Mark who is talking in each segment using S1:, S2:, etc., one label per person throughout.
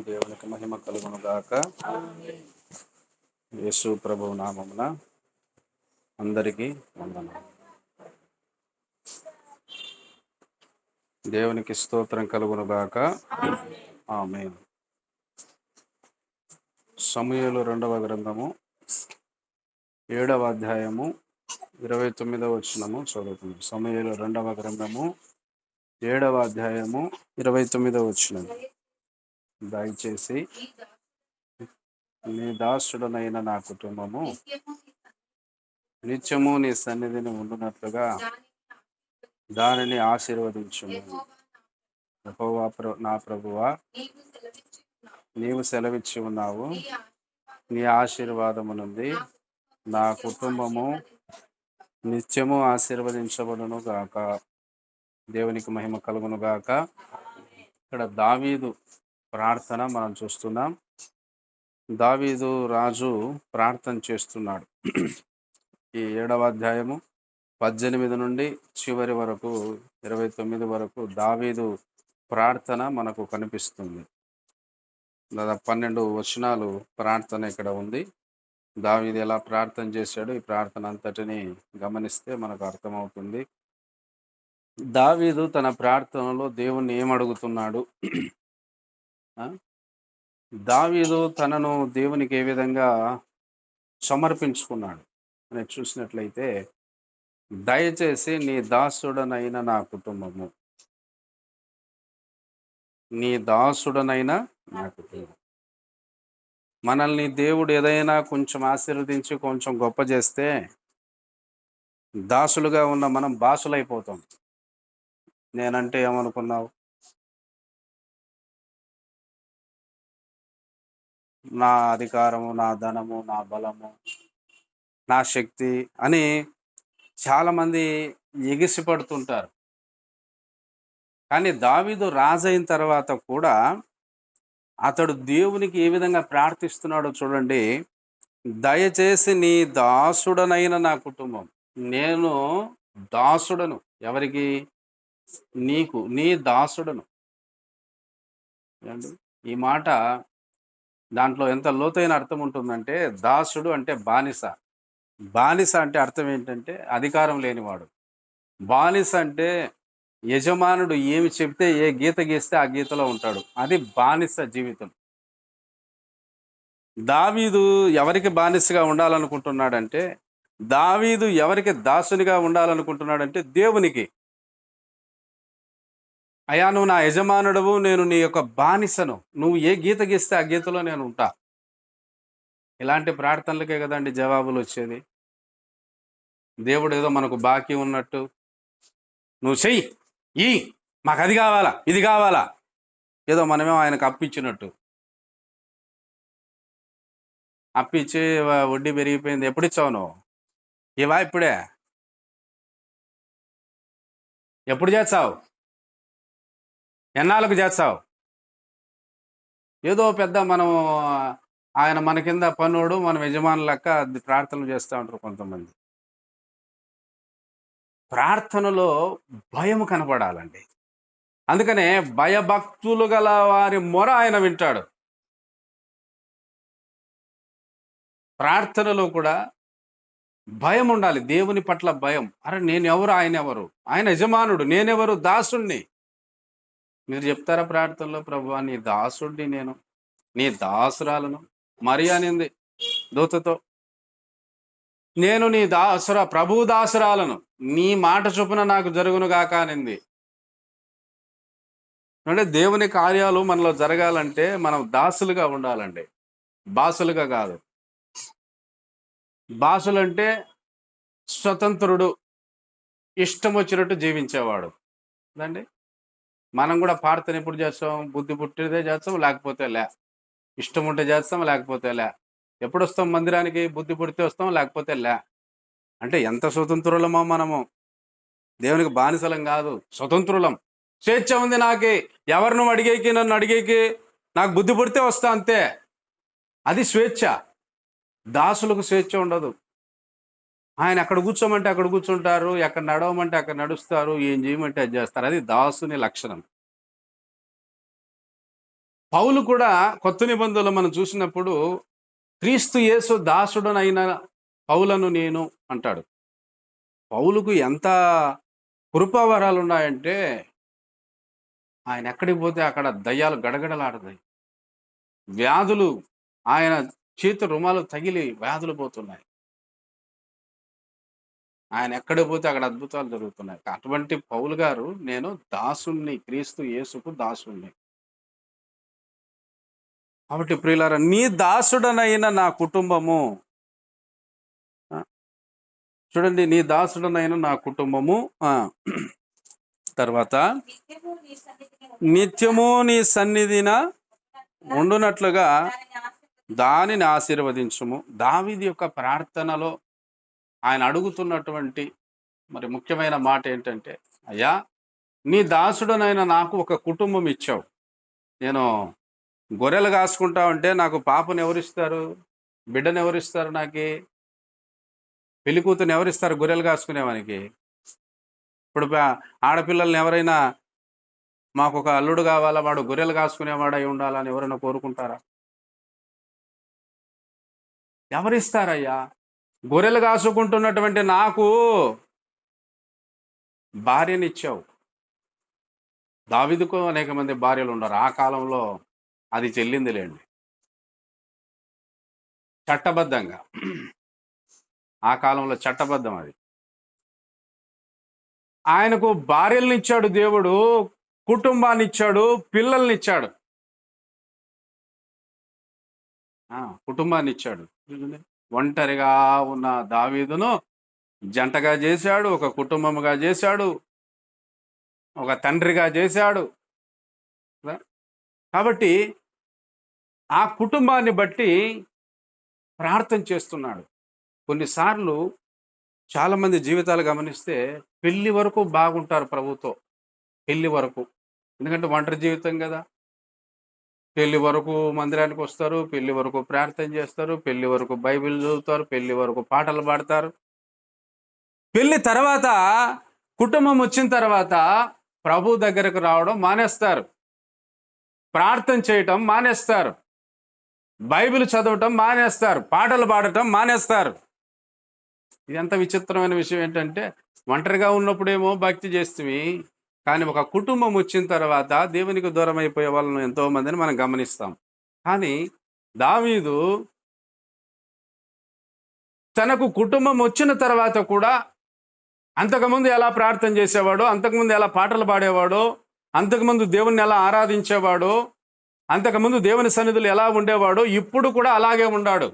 S1: దేవునికి మహిమ కలుగును గాక. యేసు ప్రభువు నామమున అందరికీ వందనాలు. దేవునికి స్తోత్రం కలుగును గాక. ఆమేన్. సమూయేలు 2వ గ్రంథము 7వ అధ్యాయము 29వ వచనము చదువుకుందాం. సమూయేలు 2వ గ్రంథము 7వ అధ్యాయము 29వ వచనం. దయచేసి నీ దాసుడనైన నా కుటుంబము నిత్యము నీ సన్నిధిని ఉండునట్లుగా దానిని ఆశీర్వదించుము. యెహోవా నా ప్రభువా, నీవు సెలవిచ్చి ఉన్నావు, నీ ఆశీర్వాదము నుండి నా కుటుంబము నిత్యము ఆశీర్వదించబడును గాక. దేవునికి మహిమ కలుగును గాక. ఇక్కడ దావీదు ప్రార్థన మనం చూస్తున్నాం. దావీదు రాజు ప్రార్థన చేస్తున్నాడు. ఈ 7వ అధ్యాయము 18 నుండి చివరి వరకు 29 వరకు దావీదు ప్రార్థన మనకు కనిపిస్తుంది. దాదాపు 12 వచనాలు ప్రార్థన ఇక్కడ ఉంది. దావీదు ఎలా ప్రార్థన చేశాడు, ఈ ప్రార్థన అంతటిని గమనిస్తే మనకు అర్థమవుతుంది. దావీదు తన ప్రార్థనలో దేవుణ్ణి ఏమడుగుతున్నాడు, దావీదు తనను దేవునికి ఏ విధంగా సమర్పించుకున్నాడు అని చూసినట్లయితే, దయచేసి నీ దాసుడనైన నా కుటుంబము, నీ దాసుడనైన నా కుటుంబం. మనల్ని దేవుడు ఏదైనా కొంచెం ఆశీర్వదించి కొంచెం గొప్ప చేస్తే దాసులుగా ఉన్న మనం బాసులైపోతాం. నేనంటే ఏమనుకున్నావు, నా అధికారము, నా ధనము, నా బలము, నా శక్తి అని చాలా మంది ఎగిసిపడుతుంటారు. కానీ దావీదు రాజైన తర్వాత కూడా అతడు దేవునికి ఏ విధంగా ప్రార్థిస్తున్నాడో చూడండి. దయచేసి నీ దాసుడనైన నా కుటుంబం, నేను దాసుడను. ఎవరికి? నీకు, నీ దాసుడను. ఈ మాట దాంట్లో ఎంత లోతైన అర్థం ఉంటుందంటే, దాసుడు అంటే బానిస. బానిస అంటే అర్థం ఏంటంటే అధికారం లేనివాడు. బానిస అంటే యజమానుడు ఏమి చెప్తే, ఏ గీత గీస్తే ఆ గీతలో ఉంటాడు. అది బానిస జీవితం. దావీదు ఎవరికి బానిసగా ఉండాలనుకుంటున్నాడంటే, దావీదు ఎవరికి దాసునిగా ఉండాలనుకుంటున్నాడంటే దేవునికి. అయ్యా, నువ్వు నా యజమానుడవు, నేను నీ యొక్క బానిసను, నువ్వు ఏ గీత గీస్తే ఆ గీతలో నేను ఉంటా. ఇలాంటి ప్రార్థనలకే కదండి జవాబులు వచ్చేది. దేవుడు ఏదో మనకు బాకీ ఉన్నట్టు, నువ్వు చెయ్యి, మాకు అది కావాలా, ఇది కావాలా, ఏదో మనమేమో ఆయనకు అప్పిచ్చినట్టు. అప్పిచ్చి వడ్డీ పెరిగిపోయింది, ఎప్పుడు ఇచ్చావు నువ్వు? ఇవా ఇప్పుడే? ఎప్పుడు చేస్తావు? ఎన్నాళ్ళకు చేస్తావు? ఏదో పెద్ద మనం ఆయన మన కింద పనుడు, మనం యజమాని లెక్క ప్రార్థనలు చేస్తూ ఉంటారు కొంతమంది. ప్రార్థనలో భయం కనపడాలండి. అందుకనే భయభక్తులు గల వారి మొర ఆయన వింటాడు. ప్రార్థనలో కూడా భయం ఉండాలి, దేవుని పట్ల భయం. అరే, నేను ఎవరు, ఆయన ఎవరు? ఆయన యజమానుడు, నేనెవరు? దాసుణ్ణి. మీరు చెప్తారా ప్రార్థనలో, ప్రభువా నీ దాసుడిని నేను, నీ దాసురాలను. మరియా అనింది దూతతో, నేను నీ ప్రభు దాసురాలను, నీ మాట చొప్పున నాకు జరుగును గాక అనింది. అంటే దేవుని కార్యాలు మనలో జరగాలంటే మనం దాసులుగా ఉండాలండి, బాసులుగా కాదు. బాసులంటే స్వతంత్రుడు, ఇష్టం వచ్చినట్టు జీవించేవాడు అండి. మనం కూడా ప్రార్థన ఎప్పుడు చేస్తాం? బుద్ధి పుట్టిదే చేస్తాం, లేకపోతే లే. ఇష్టం ఉంటే చేస్తాం, లేకపోతే లే. ఎప్పుడు వస్తాం మందిరానికి? బుద్ధి పుడితే వస్తాం, లేకపోతే లే. అంటే ఎంత స్వతంత్రులమో మనము. దేవునికి బానిసలం కాదు, స్వతంత్రులం. స్వేచ్ఛ ఉంది నాకే, ఎవరు నువ్వు అడిగేకి, నన్ను అడిగేకి, నాకు బుద్ధి పుడితే వస్తా అంతే. అది స్వేచ్ఛ. దాసులకు స్వేచ్ఛ ఉండదు. ఆయన అక్కడ కూర్చోమంటే అక్కడ కూర్చుంటారు, ఎక్కడ నడవమంటే అక్కడ నడుస్తారు, ఏం చేయమంటే అది చేస్తారు. అది దాసుని లక్షణం. పౌలు కూడా కొత్త నిబంధనలో మనం చూసినప్పుడు క్రీస్తు యేసు దాసుడనైన పౌలను నేను అంటాడు. పౌలుకు ఎంత కృపావరాలు ఉన్నాయంటే ఆయన ఎక్కడికి పోతే అక్కడ దయ్యాలు గడగడలాడుతాయి. వ్యాధులు ఆయన చేతి రుమాలు తగిలి వ్యాధులు పోతున్నాయి. ఆయన ఎక్కడికి పోతే అక్కడ అద్భుతాలు జరుగుతున్నాయి. అటువంటి పౌలు గారు నేను దాసుణ్ణి, క్రీస్తు యేసుకు దాసుణ్ణి. కాబట్టి ప్రియులారా, నీ దాసుడనైన నా కుటుంబము, చూడండి, నీ దాసుడనైన నా కుటుంబము తర్వాత నిత్యము నీ సన్నిధిన ఉండునట్లుగా దానిని ఆశీర్వదించుము. దావీదు యొక్క ప్రార్థనలో ఆయన అడుగుతున్నటువంటి మరి ముఖ్యమైన మాట ఏంటంటే, అయ్యా నీ దాసుడనైన నాకు ఒక కుటుంబం ఇచ్చావు. నేను గొర్రెలు కాసుకుంటా ఉంటే నాకు పాపను ఎవరిస్తారు? బిడ్డను ఎవరిస్తారు? నాకు పెళ్లి కూతురుని ఎవరిస్తారు గొర్రెలు కాసుకునేవానికి? ఇప్పుడు ఆడపిల్లల్ని ఎవరైనా మాకు ఒక అల్లుడు కావాలా, వాడు గొర్రెలు కాసుకునేవాడు అయి ఉండాలని ఎవరైనా కోరుకుంటారా? ఎవరిస్తారయ్యా? గొర్రెలు కాసుకుంటున్నటువంటి నాకు భార్యనిచ్చావు. దావీదుకు అనేక మంది భార్యలు ఉన్నారు. ఆ కాలంలో అది చెల్లిందిలేండి, చట్టబద్ధంగా. ఆ కాలంలో చట్టబద్ధం అది. ఆయనకు భార్యలనిచ్చాడు దేవుడు, కుటుంబాన్ని ఇచ్చాడు, పిల్లల్ని ఇచ్చాడు, కుటుంబాన్ని ఇచ్చాడు. ఒంటరిగా ఉన్న దావీదును జంటగా చేశాడు, ఒక కుటుంబముగా చేశాడు, ఒక తండ్రిగా చేశాడు. కాబట్టి ఆ కుటుంబాన్ని బట్టి ప్రార్థన చేస్తున్నాడు. కొన్నిసార్లు చాలా మంది జీవితాలు గమనిస్తే పెళ్లి వరకు బాగుంటారు ప్రభుతో, పెళ్లి వరకు. ఎందుకంటే ఒంటరి జీవితం కదా. పెళ్లి వరకు మందిరానికి వస్తారు, పెళ్లి వరకు ప్రార్థన చేస్తారు, పెళ్లి వరకు బైబిల్ చదువుతారు, పెళ్లి వరకు పాటలు పాడతారు. పెళ్లి తర్వాత, కుటుంబం వచ్చిన తర్వాత ప్రభు దగ్గరకు రావడం మానేస్తారు, ప్రార్థన చేయటం మానేస్తారు, బైబిల్ చదవటం మానేస్తారు, పాటలు పాడటం మానేస్తారు. ఇది ఎంత విచిత్రమైన విషయం ఏంటంటే, ఒంటరిగా ఉన్నప్పుడేమో భక్తి చేస్తుంది, కానీ ఒక కుటుంబం వచ్చిన తర్వాత దేవునికి దూరం అయిపోయే వాళ్ళను ఎంతో మందిని మనం గమనిస్తాం. కానీ దావీదు తనకు కుటుంబం వచ్చిన తర్వాత కూడా అంతకుముందు ఎలా ప్రార్థన చేసేవాడో, అంతకుముందు ఎలా పాటలు పాడేవాడో, అంతకుముందు దేవుణ్ణి ఎలా ఆరాధించేవాడో, అంతకుముందు దేవుని సన్నిధులు ఎలా ఉండేవాడో, ఇప్పుడు కూడా అలాగే ఉన్నాడు.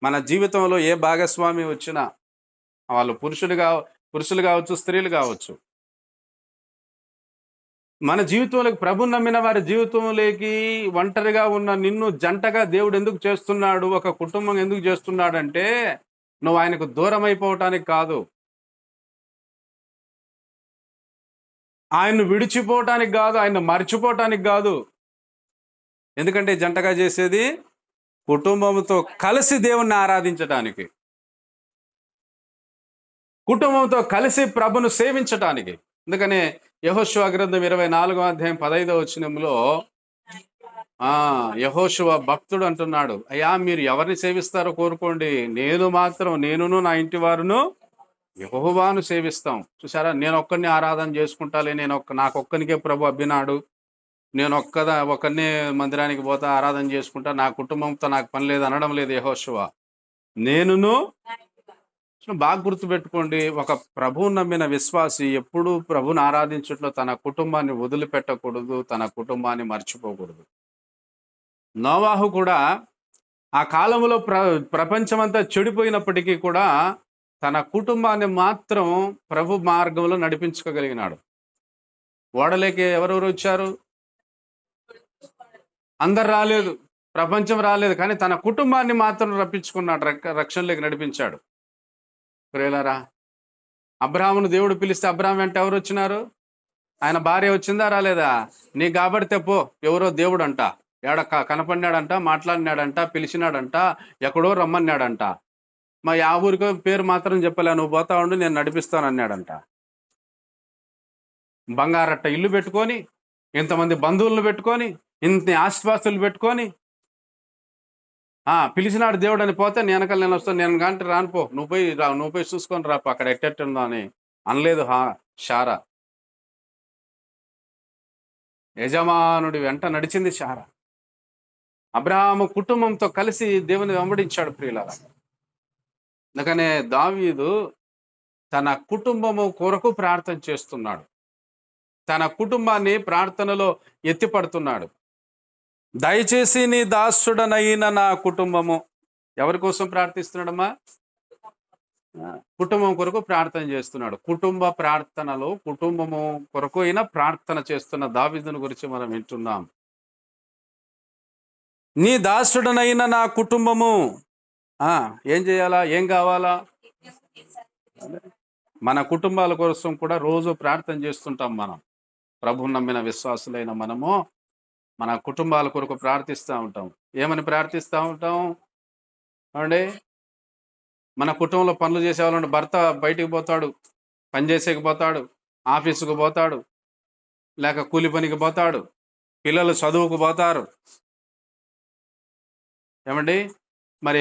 S1: మన జీవితంలో ఏ భాగస్వామి వచ్చినా, వాళ్ళు పురుషులు కావచ్చు, స్త్రీలు కావచ్చు, మన జీవితంలోకి ప్రభుని నమ్మిన వారి జీవితంలోకి ఒంటరిగా ఉన్న నిన్ను జంటగా దేవుడు ఎందుకు చేస్తున్నాడు, ఒక కుటుంబం ఎందుకు చేస్తున్నాడంటే నువ్వు ఆయనకు దూరం అయిపోవటానికి కాదు, ఆయన్ను విడిచిపోవటానికి కాదు, ఆయన్ను మర్చిపోవటానికి కాదు. ఎందుకంటే జంటగా చేసేది కుటుంబంతో కలిసి దేవుణ్ణి ఆరాధించటానికి, కుటుంబంతో కలిసి ప్రభును సేవించటానికి. అందుకనే యెహోషువ గ్రంథం 24వ అధ్యాయం 15వ వచనంలో యెహోషువ భక్తుడు అంటున్నాడు, అయ్యా మీరు ఎవరిని సేవిస్తారో కోరుకోండి, నేనును నా ఇంటి వారును యెహోవాను సేవిస్తాం. చూసారా, నేను ఒక్కడిని ఆరాధన చేసుకుంటాలే, నాకొక్కనికే ప్రభు అబ్బినాడు, నేను ఒక్కనే మందిరానికి పోతా ఆరాధన చేసుకుంటా, నా కుటుంబంతో నాకు పని లేదు అనడం లేదు యెహోషువ. నేనును, బాగా గుర్తుపెట్టుకోండి, ఒక ప్రభువు నమ్మిన విశ్వాసి ఎప్పుడూ ప్రభుని ఆరాధించట్లో తన కుటుంబాన్ని వదిలిపెట్టకూడదు, తన కుటుంబాన్ని మర్చిపోకూడదు. నోవాహు కూడా ఆ కాలంలో ప్రపంచమంతా చెడిపోయినప్పటికీ కూడా తన కుటుంబాన్ని మాత్రం ప్రభు మార్గంలో నడిపించుకోగలిగినాడు. ఓడలేకి ఎవరెవరు వచ్చారు? అందరు రాలేదు, ప్రపంచం రాలేదు, కానీ తన కుటుంబాన్ని మాత్రం రప్పించుకున్నాడు, రక్షణలోకి నడిపించాడు. ప్రియులారా, అబ్రాహామును దేవుడు పిలిస్తే అబ్రాహాం వెంట ఎవరు వచ్చినారు? ఆయన భార్య వచ్చిందా రాలేదా? నీ కాబడితే పో, ఎవరో దేవుడు అంట, కనపడినాడంట, మాట్లాడినాడంట, పిలిచినాడంట, ఎక్కడో రమ్మన్నాడంట, మా ఆ ఊరికో పేరు మాత్రం చెప్పలే, నువ్వు పోతా ఉండి నేను నడిపిస్తాను అన్నాడంట. బంగారట్ట ఇల్లు పెట్టుకొని ఇంతమంది బంధువులను పెట్టుకొని, ఇంత ఆస్తిపాస్తులు పెట్టుకొని, పిలిచినాడు దేవుడు అని పోతే నేను వెనకాల నేను వస్తాను, నేను కంటే రానిపో, నువ్వు పోయి చూసుకొని రాపో అక్కడ ఎట్టెట్టుందో అని అనలేదు షారా. యజమానుడి వెంట నడిచింది షారా. అబ్రాహాము కుటుంబంతో కలిసి దేవుని వెంబడించాడు ప్రియులారా. అందుకనే దావీదు తన కుటుంబము కొరకు ప్రార్థన చేస్తున్నాడు. తన కుటుంబాన్ని ప్రార్థనలో ఎత్తిపడుతున్నాడు. దయచేసి నీ దాసుడనైన నా కుటుంబము. ఎవరి కోసం ప్రార్థిస్తున్నాడమ్మా? కుటుంబం కొరకు ప్రార్థన చేస్తున్నాడు. కుటుంబ ప్రార్థనలో కుటుంబము కొరకు అయినా ప్రార్థన చేస్తున్న దావీదుని గురించి మనం వింటున్నాం. నీ దాసుడనైన నా కుటుంబము ఏం చేయాలా? ఏం కావాలా? మన కుటుంబాల కోసం కూడా రోజు ప్రార్థన చేస్తుంటాం. మనం ప్రభువు నమ్మిన విశ్వాసులైన మనము మన కుటుంబాల కొరకు ప్రార్థిస్తూ ఉంటాం. ఏమని ప్రార్థిస్తూ ఉంటాం అండి? మన కుటుంబంలో పనులు చేసేవాళ్ళంటే భర్త బయటికి పోతాడు, పని చేసేకి పోతాడు, ఆఫీసుకు పోతాడు, లేక కూలి పనికి పోతాడు, పిల్లలు చదువుకు పోతారు. ఏమండి, మరి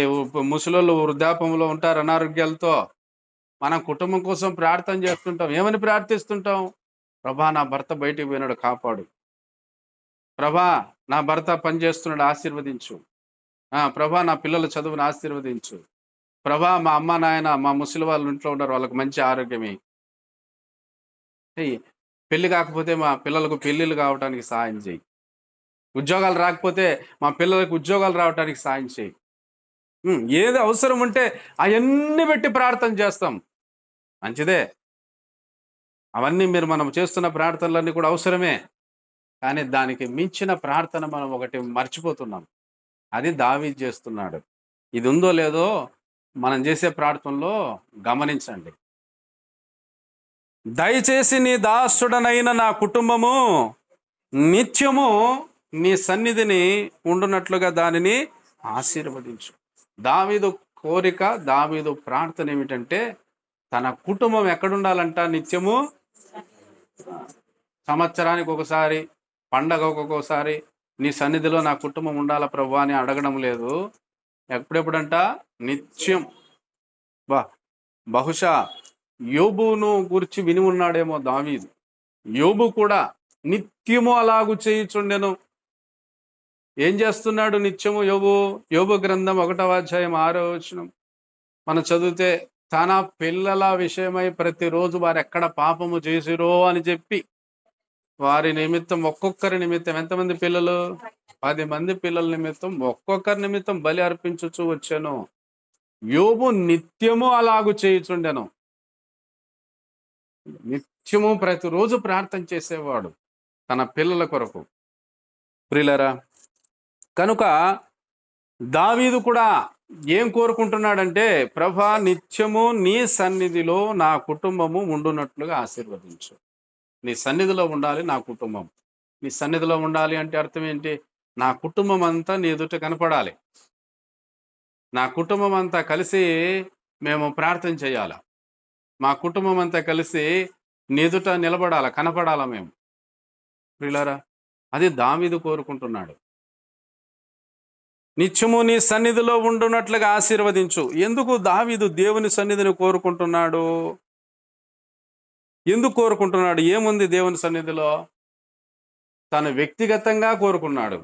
S1: ముసలోళ్ళు వృద్ధాపంలో ఉంటారు అనారోగ్యాలతో. మనం కుటుంబం కోసం ప్రార్థన చేస్తుంటాం. ఏమని ప్రార్థిస్తుంటాం? ప్రభా, నా భర్త బయటికి పోయినాడు, కాపాడు. ప్రభా, నా భర్త పని చేస్తున్నాడు, ఆశీర్వదించు. ప్రభా, నా పిల్లల చదువుని ఆశీర్వదించు. ప్రభా, మా అమ్మ నాయన, మా ముసలి వాళ్ళు ఇంట్లో ఉన్నారు, వాళ్ళకి మంచి ఆరోగ్యమే. పెళ్లి కాకపోతే మా పిల్లలకు పెళ్లిళ్ళు కావడానికి సహాయం చేయి. ఉద్యోగాలు రాకపోతే మా పిల్లలకు ఉద్యోగాలు రావడానికి సహాయం చేయి. ఏది అవసరం ఉంటే అవన్నీ పెట్టి ప్రార్థన చేస్తాం. మంచిదే, అవన్నీ మనం చేస్తున్న ప్రార్థనలన్నీ కూడా అవసరమే. కానీ దానికి మించిన ప్రార్థన మనం ఒకటి మర్చిపోతున్నాం. అది దావీదు చేస్తున్నాడు. ఇది ఉందో లేదో మనం చేసే ప్రార్థనలో గమనించండి. దయచేసి నీ దాసుడనైన నా కుటుంబము నిత్యము నీ సన్నిధిని ఉండునట్లుగా దానిని ఆశీర్వదించు. దావీదు కోరిక, దావీదు ప్రార్థన ఏమిటంటే తన కుటుంబం ఎక్కడుండాలంట? నిత్యము, సంవత్సరానికి ఒకసారి, పండగ ఒక్కొక్కసారి నీ సన్నిధిలో నా కుటుంబం ఉండాల ప్రభువా అని అడగడం లేదు. ఎప్పుడెప్పుడంట? నిత్యం. బహుశా యోబును గురించి విని ఉన్నాడేమో దావీదు. యోబు కూడా నిత్యము అలాగు చేయుచుండెను. ఏం చేస్తున్నాడు నిత్యము యోబు? యోబు గ్రంథం 1వ అధ్యాయం 6వ వచనం మనం చదివితే, తన పిల్లల విషయమై ప్రతిరోజు వారు ఎక్కడ పాపము చేసిరో అని చెప్పి వారి నిమిత్తం, ఒక్కొక్కరి నిమిత్తం, ఎంతమంది పిల్లలు? 10 మంది పిల్లల నిమిత్తం ఒక్కొక్కరి నిమిత్తం బలి అర్పించుచు వచ్చాను. యోబు నిత్యము అలాగు చేయుచుండెను. నిత్యము ప్రతిరోజు ప్రార్థన చేసేవాడు తన పిల్లల కొరకు. ప్రియులారా, కనుక దావీదు కూడా ఏం కోరుకుంటున్నాడంటే, ప్రభా, నిత్యము నీ సన్నిధిలో నా కుటుంబము ఉండునట్లుగా ఆశీర్వదించు. నీ సన్నిధిలో ఉండాలి నా కుటుంబం. నీ సన్నిధిలో ఉండాలి అంటే అర్థం ఏంటి? నా కుటుంబం అంతా నీ ఎదుట కనపడాలి. నా కుటుంబం అంతా కలిసి మేము ప్రార్థన చేయాల. మా కుటుంబం అంతా కలిసి నీ ఎదుట నిలబడాల, కనపడాల మేము. ప్రియులారా, అది దావీదు కోరుకుంటున్నాడు. నిత్యము నీ సన్నిధిలో ఉండునట్లుగా ఆశీర్వదించు. ఎందుకు దావీదు దేవుని సన్నిధిని కోరుకుంటున్నాడు? ఎందుకు కోరుకుంటున్నాడు? ఏముంది దేవుని సన్నిధిలో? తను వ్యక్తిగతంగా కోరుకున్నాడు,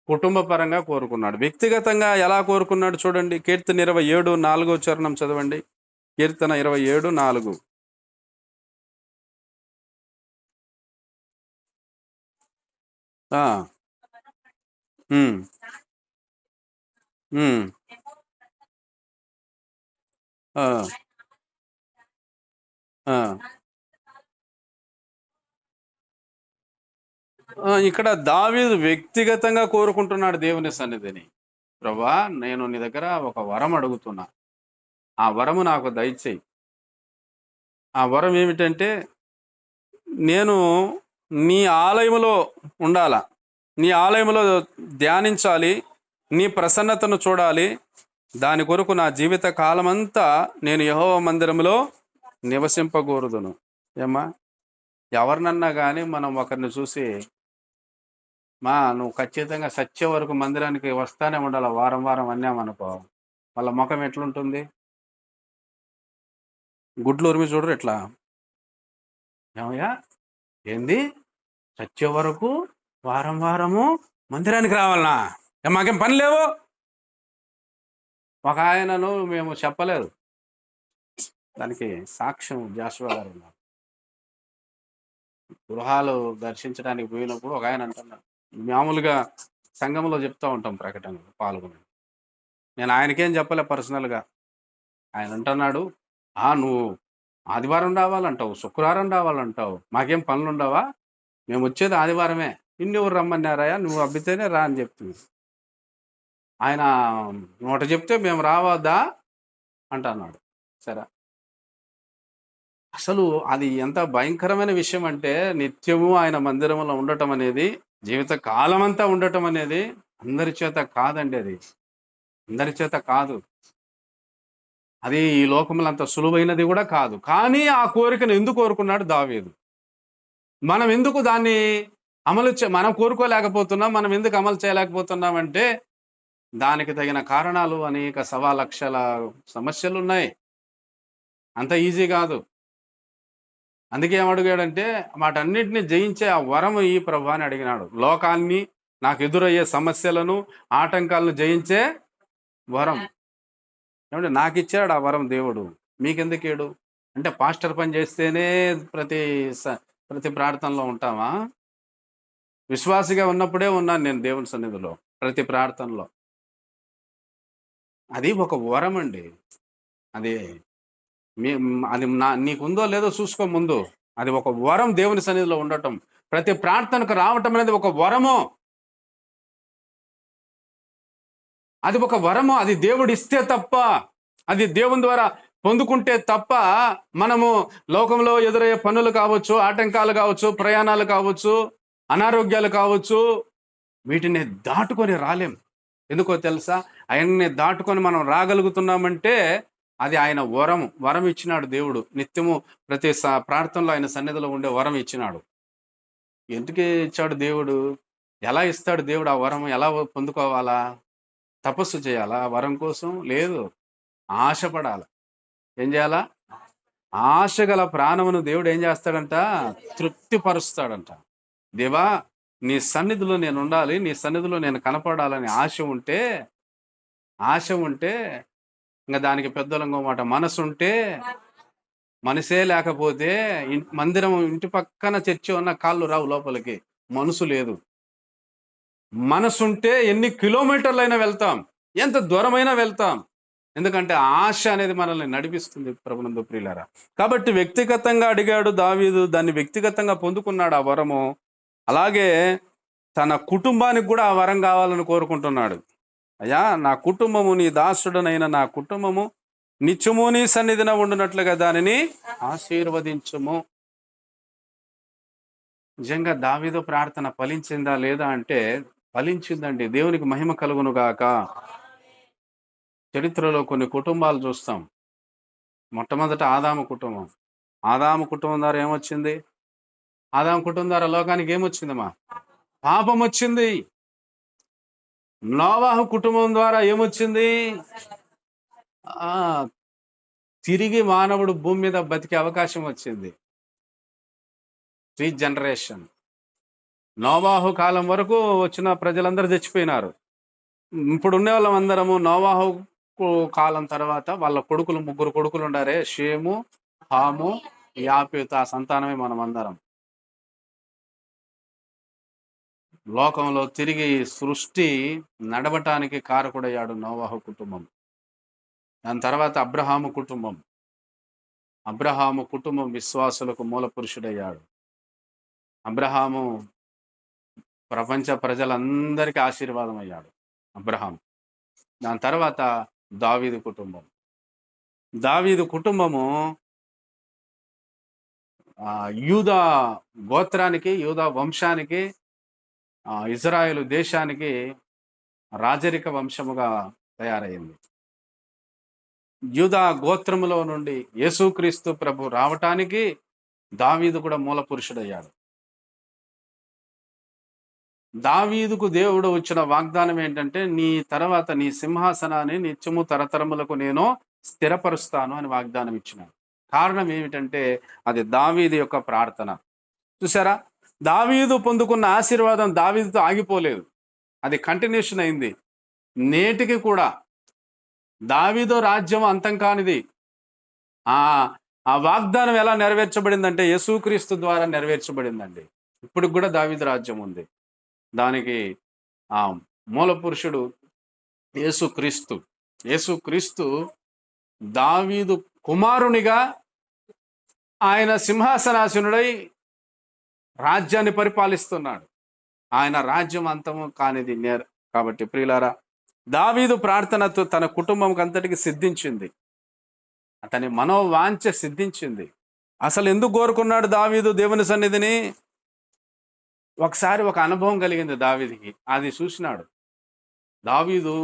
S1: కుటుంబ పరంగా కోరుకున్నాడు. వ్యక్తిగతంగా ఎలా కోరుకున్నాడు చూడండి. కీర్తన 27:4 చరణం చదవండి. కీర్తన 27:4. ఇక్కడ దావీదు వ్యక్తిగతంగా కోరుకుంటున్నాడు దేవుని సన్నిధిని. ప్రభా, నేను నీ దగ్గర ఒక వరం అడుగుతున్నా, ఆ వరము నాకు దయచేయి. ఆ వరం ఏమిటంటే, నేను నీ ఆలయములో ఉండాల, నీ ఆలయములో ధ్యానించాలి, నీ ప్రసన్నతను చూడాలి. దాని కొరకు నా జీవిత కాలమంతా నేను యెహోవా మందిరంలో నివసింపగోరుదును. ఏమ్మా, ఎవరినన్నా కానీ మనం ఒకరిని చూసి నువ్వు ఖచ్చితంగా సచ్చే వరకు మందిరానికి వస్తానే ఉండాలి. వారం వారం అన్నామనుకో, వాళ్ళ ముఖం ఎట్లుంటుంది? గుడ్లు ఉరిమి చూడరు ఎట్లా? ఏమయ్యా, ఏంది చచ్చే వరకు వారం వారము మందిరానికి రావాలనా? మాకేం పని లేవు. ఒక ఆయనను మేము చెప్పలేదు, దానికి సాక్ష్యం జాషువా గారు ఉన్నారు. గృహాలు దర్శించడానికి పోయినప్పుడు ఒక ఆయన అంటున్నాడు, మామూలుగా సంఘంలో చెప్తా ఉంటాం ప్రకటనలు పాల్గొని. నేను ఆయనకేం చెప్పలే పర్సనల్గా. ఆయన అంటున్నాడు, నువ్వు ఆదివారం రావాలంటావు, శుక్రవారం రావాలంటావు, మాకేం పనులు ఉండవా? మేము వచ్చేది ఆదివారమే, నిన్నెవరు రమ్మన్నారాయా? నువ్వు అబ్బితేనే రా అని చెప్తుంది. ఆయన నోట చెప్తే మేము రావద్దా అంటున్నాడు. సరే, అసలు అది ఎంత భయంకరమైన విషయం అంటే, నిత్యము ఆయన మందిరంలో ఉండటం అనేది, జీవిత కాలం అంతా ఉండటం అనేది అందరి చేత కాదండి. అది అందరి చేత కాదు. అది ఈ లోకంలో అంత సులువైనది కూడా కాదు. కానీ ఆ కోరికను ఎందుకు కోరుకున్నాడు దావీదు? మనం ఎందుకు దాన్ని మనం కోరుకోలేకపోతున్నాం, మనం ఎందుకు అమలు చేయలేకపోతున్నాం అంటే, దానికి తగిన కారణాలు అనేక లక్షల సమస్యలు ఉన్నాయి. అంత ఈజీ కాదు. అందుకే ఏమడిగాడంటే, వాటన్నిటిని జయించే ఆ వరము ఈ ప్రభు అని అడిగినాడు. లోకాన్ని, నాకు ఎదురయ్యే సమస్యలను, ఆటంకాలను జయించే వరం. ఏమంటే నాకు ఇచ్చాడు ఆ వరం దేవుడు, మీకెందుకేడు? అంటే పాస్టర్ పని చేస్తేనే ప్రతి ప్రార్థనలో ఉంటామా? విశ్వాసిగా ఉన్నప్పుడే ఉన్నాను నేను దేవుని సన్నిధిలో, ప్రతి ప్రార్థనలో. అది ఒక వరం అండి. అది అది నీకుందో లేదో చూసుకో ముందు. అది ఒక వరం, దేవుని సన్నిధిలో ఉండటం, ప్రతి ప్రార్థనకు రావటం అనేది ఒక వరము. అది ఒక వరము. అది దేవుడు ఇస్తే తప్ప, అది దేవుని ద్వారా పొందుకుంటే తప్ప, మనము లోకంలో ఎదురయ్యే పనులు కావచ్చు, ఆటంకాలు కావచ్చు, ప్రయాణాలు కావచ్చు, అనారోగ్యాలు కావచ్చు, వీటిని దాటుకొని రాలేం. ఎందుకో తెలుసా? ఆయన్ని దాటుకొని మనం రాగలుగుతున్నామంటే అది ఆయన వరం ఇచ్చినాడు దేవుడు. నిత్యము ప్రతి ప్రార్థనలో ఆయన సన్నిధిలో ఉండే వరం ఇచ్చినాడు. ఎందుకు ఇచ్చాడు దేవుడు? ఎలా ఇస్తాడు దేవుడు ఆ వరం? ఎలా పొందుకోవాలా? తపస్సు చేయాలా వరం కోసం? లేదు, ఆశపడాలి. ఏం చేయాలా? ఆశ గల ప్రాణమును దేవుడు ఏం చేస్తాడంట? తృప్తిపరుస్తాడంట. దేవా, నీ సన్నిధిలో నేను ఉండాలి, నీ సన్నిధిలో నేను కనపడాలని ఆశ ఉంటే ఇంకా దానికి పెద్దలంగో మాట, మనసుంటే, మనసే లేకపోతే మందిరం ఇంటి పక్కన చర్చి ఉన్న కాళ్ళు రావు లోపలికి. మనసు లేదు. మనసుంటే ఎన్ని కిలోమీటర్లైనా వెళ్తాం, ఎంత దూరమైనా వెళ్తాం. ఎందుకంటే ఆశ అనేది మనల్ని నడిపిస్తుంది ప్రభునందు ప్రియులారా. కాబట్టి వ్యక్తిగతంగా అడిగాడు దావీదు, దాన్ని వ్యక్తిగతంగా పొందుకున్నాడు ఆ వరము. అలాగే తన కుటుంబానికి కూడా ఆ వరం కావాలని కోరుకుంటున్నాడు. అయ్యా, నా కుటుంబము, నీ దాసుడనైన నా కుటుంబము నిత్యము నీ సన్నిధిన ఉండునట్లుగా దానిని ఆశీర్వదించుము. నిజంగా దావీదు ప్రార్థన ఫలించిందా లేదా అంటే ఫలించిందండి. దేవునికి మహిమ కలుగును గాక. చరిత్రలో కొన్ని కుటుంబాలు చూస్తాం. మొట్టమొదట ఆదాము కుటుంబం. ఆదాము కుటుంబం ద్వారా ఏమొచ్చింది? ఆదాము కుటుంబం ద్వారా లోకానికి ఏమొచ్చిందమ్మా? పాపం వచ్చింది. నోవాహు కుటుంబం ద్వారా ఏమొచ్చింది? తిరిగి మానవుడు భూమి మీద బతికే అవకాశం వచ్చింది. రీజనరేషన్. నోవాహు కాలం వరకు వచ్చిన ప్రజలందరూ చచ్చిపోయినారు. ఇప్పుడు ఉండే వాళ్ళం అందరము నోవాహు కాలం తర్వాత వాళ్ళ ముగ్గురు కొడుకులు ఉండారే, షేము, హాము, యాపేతు. ఆ సంతానమే మనం అందరం. లోకంలో తిరిగి సృష్టి నడవటానికి కారకుడయ్యాడు నోవాహు కుటుంబం. దాని తర్వాత అబ్రహాము కుటుంబం విశ్వాసులకు మూల పురుషుడయ్యాడు. అబ్రహాము ప్రపంచ ప్రజలందరికీ ఆశీర్వాదం అయ్యాడు అబ్రహాం. దాని తర్వాత దావీదు కుటుంబము యూదా గోత్రానికి, యూదా వంశానికి, ఇజ్రాయేలు దేశానికి రాజరిక వంశముగా తయారైంది. యూదా గోత్రములో నుండి యేసుక్రీస్తు ప్రభు రావటానికి దావీదు కూడా మూల పురుషుడయ్యాడు. దావీదుకు దేవుడు వచ్చిన వాగ్దానం ఏంటంటే, నీ తర్వాత నీ సింహాసనాన్ని నిత్యము తరతరములకు నేను స్థిరపరుస్తాను అని వాగ్దానం ఇచ్చినాడు. కారణం ఏమిటంటే అది దావీదు యొక్క ప్రార్థన. చూసారా, దావీదు పొందుకున్న ఆశీర్వాదం దావీదుతో ఆగిపోలేదు, అది కంటిన్యూషన్ అయింది. నేటికి కూడా దావీదు రాజ్యం అంతం కానిది. ఆ ఆ వాగ్దానం ఎలా నెరవేర్చబడిందంటే యేసుక్రీస్తు ద్వారా నెరవేర్చబడిందండి. ఇప్పుడు కూడా దావీదు రాజ్యం ఉంది. దానికి ఆ మూల పురుషుడు యేసుక్రీస్తు. యేసుక్రీస్తు దావీదు కుమారునిగా ఆయన సింహాసనాసనుడై రాజ్యాన్ని పరిపాలిస్తున్నాడు. ఆయన రాజ్యం అంతము కానిది కాబట్టి ప్రియులారా, దావీదు ప్రార్థనతో తన కుటుంబం అంతటికి సిద్ధించింది, అతని మనోవాంఛ సిద్ధించింది. అసలు ఎందుకు కోరుకున్నాడు దావీదు దేవుని సన్నిధిని? ఒకసారి ఒక అనుభవం కలిగింది దావీదుకి, అది చూసినాడు. దావీదు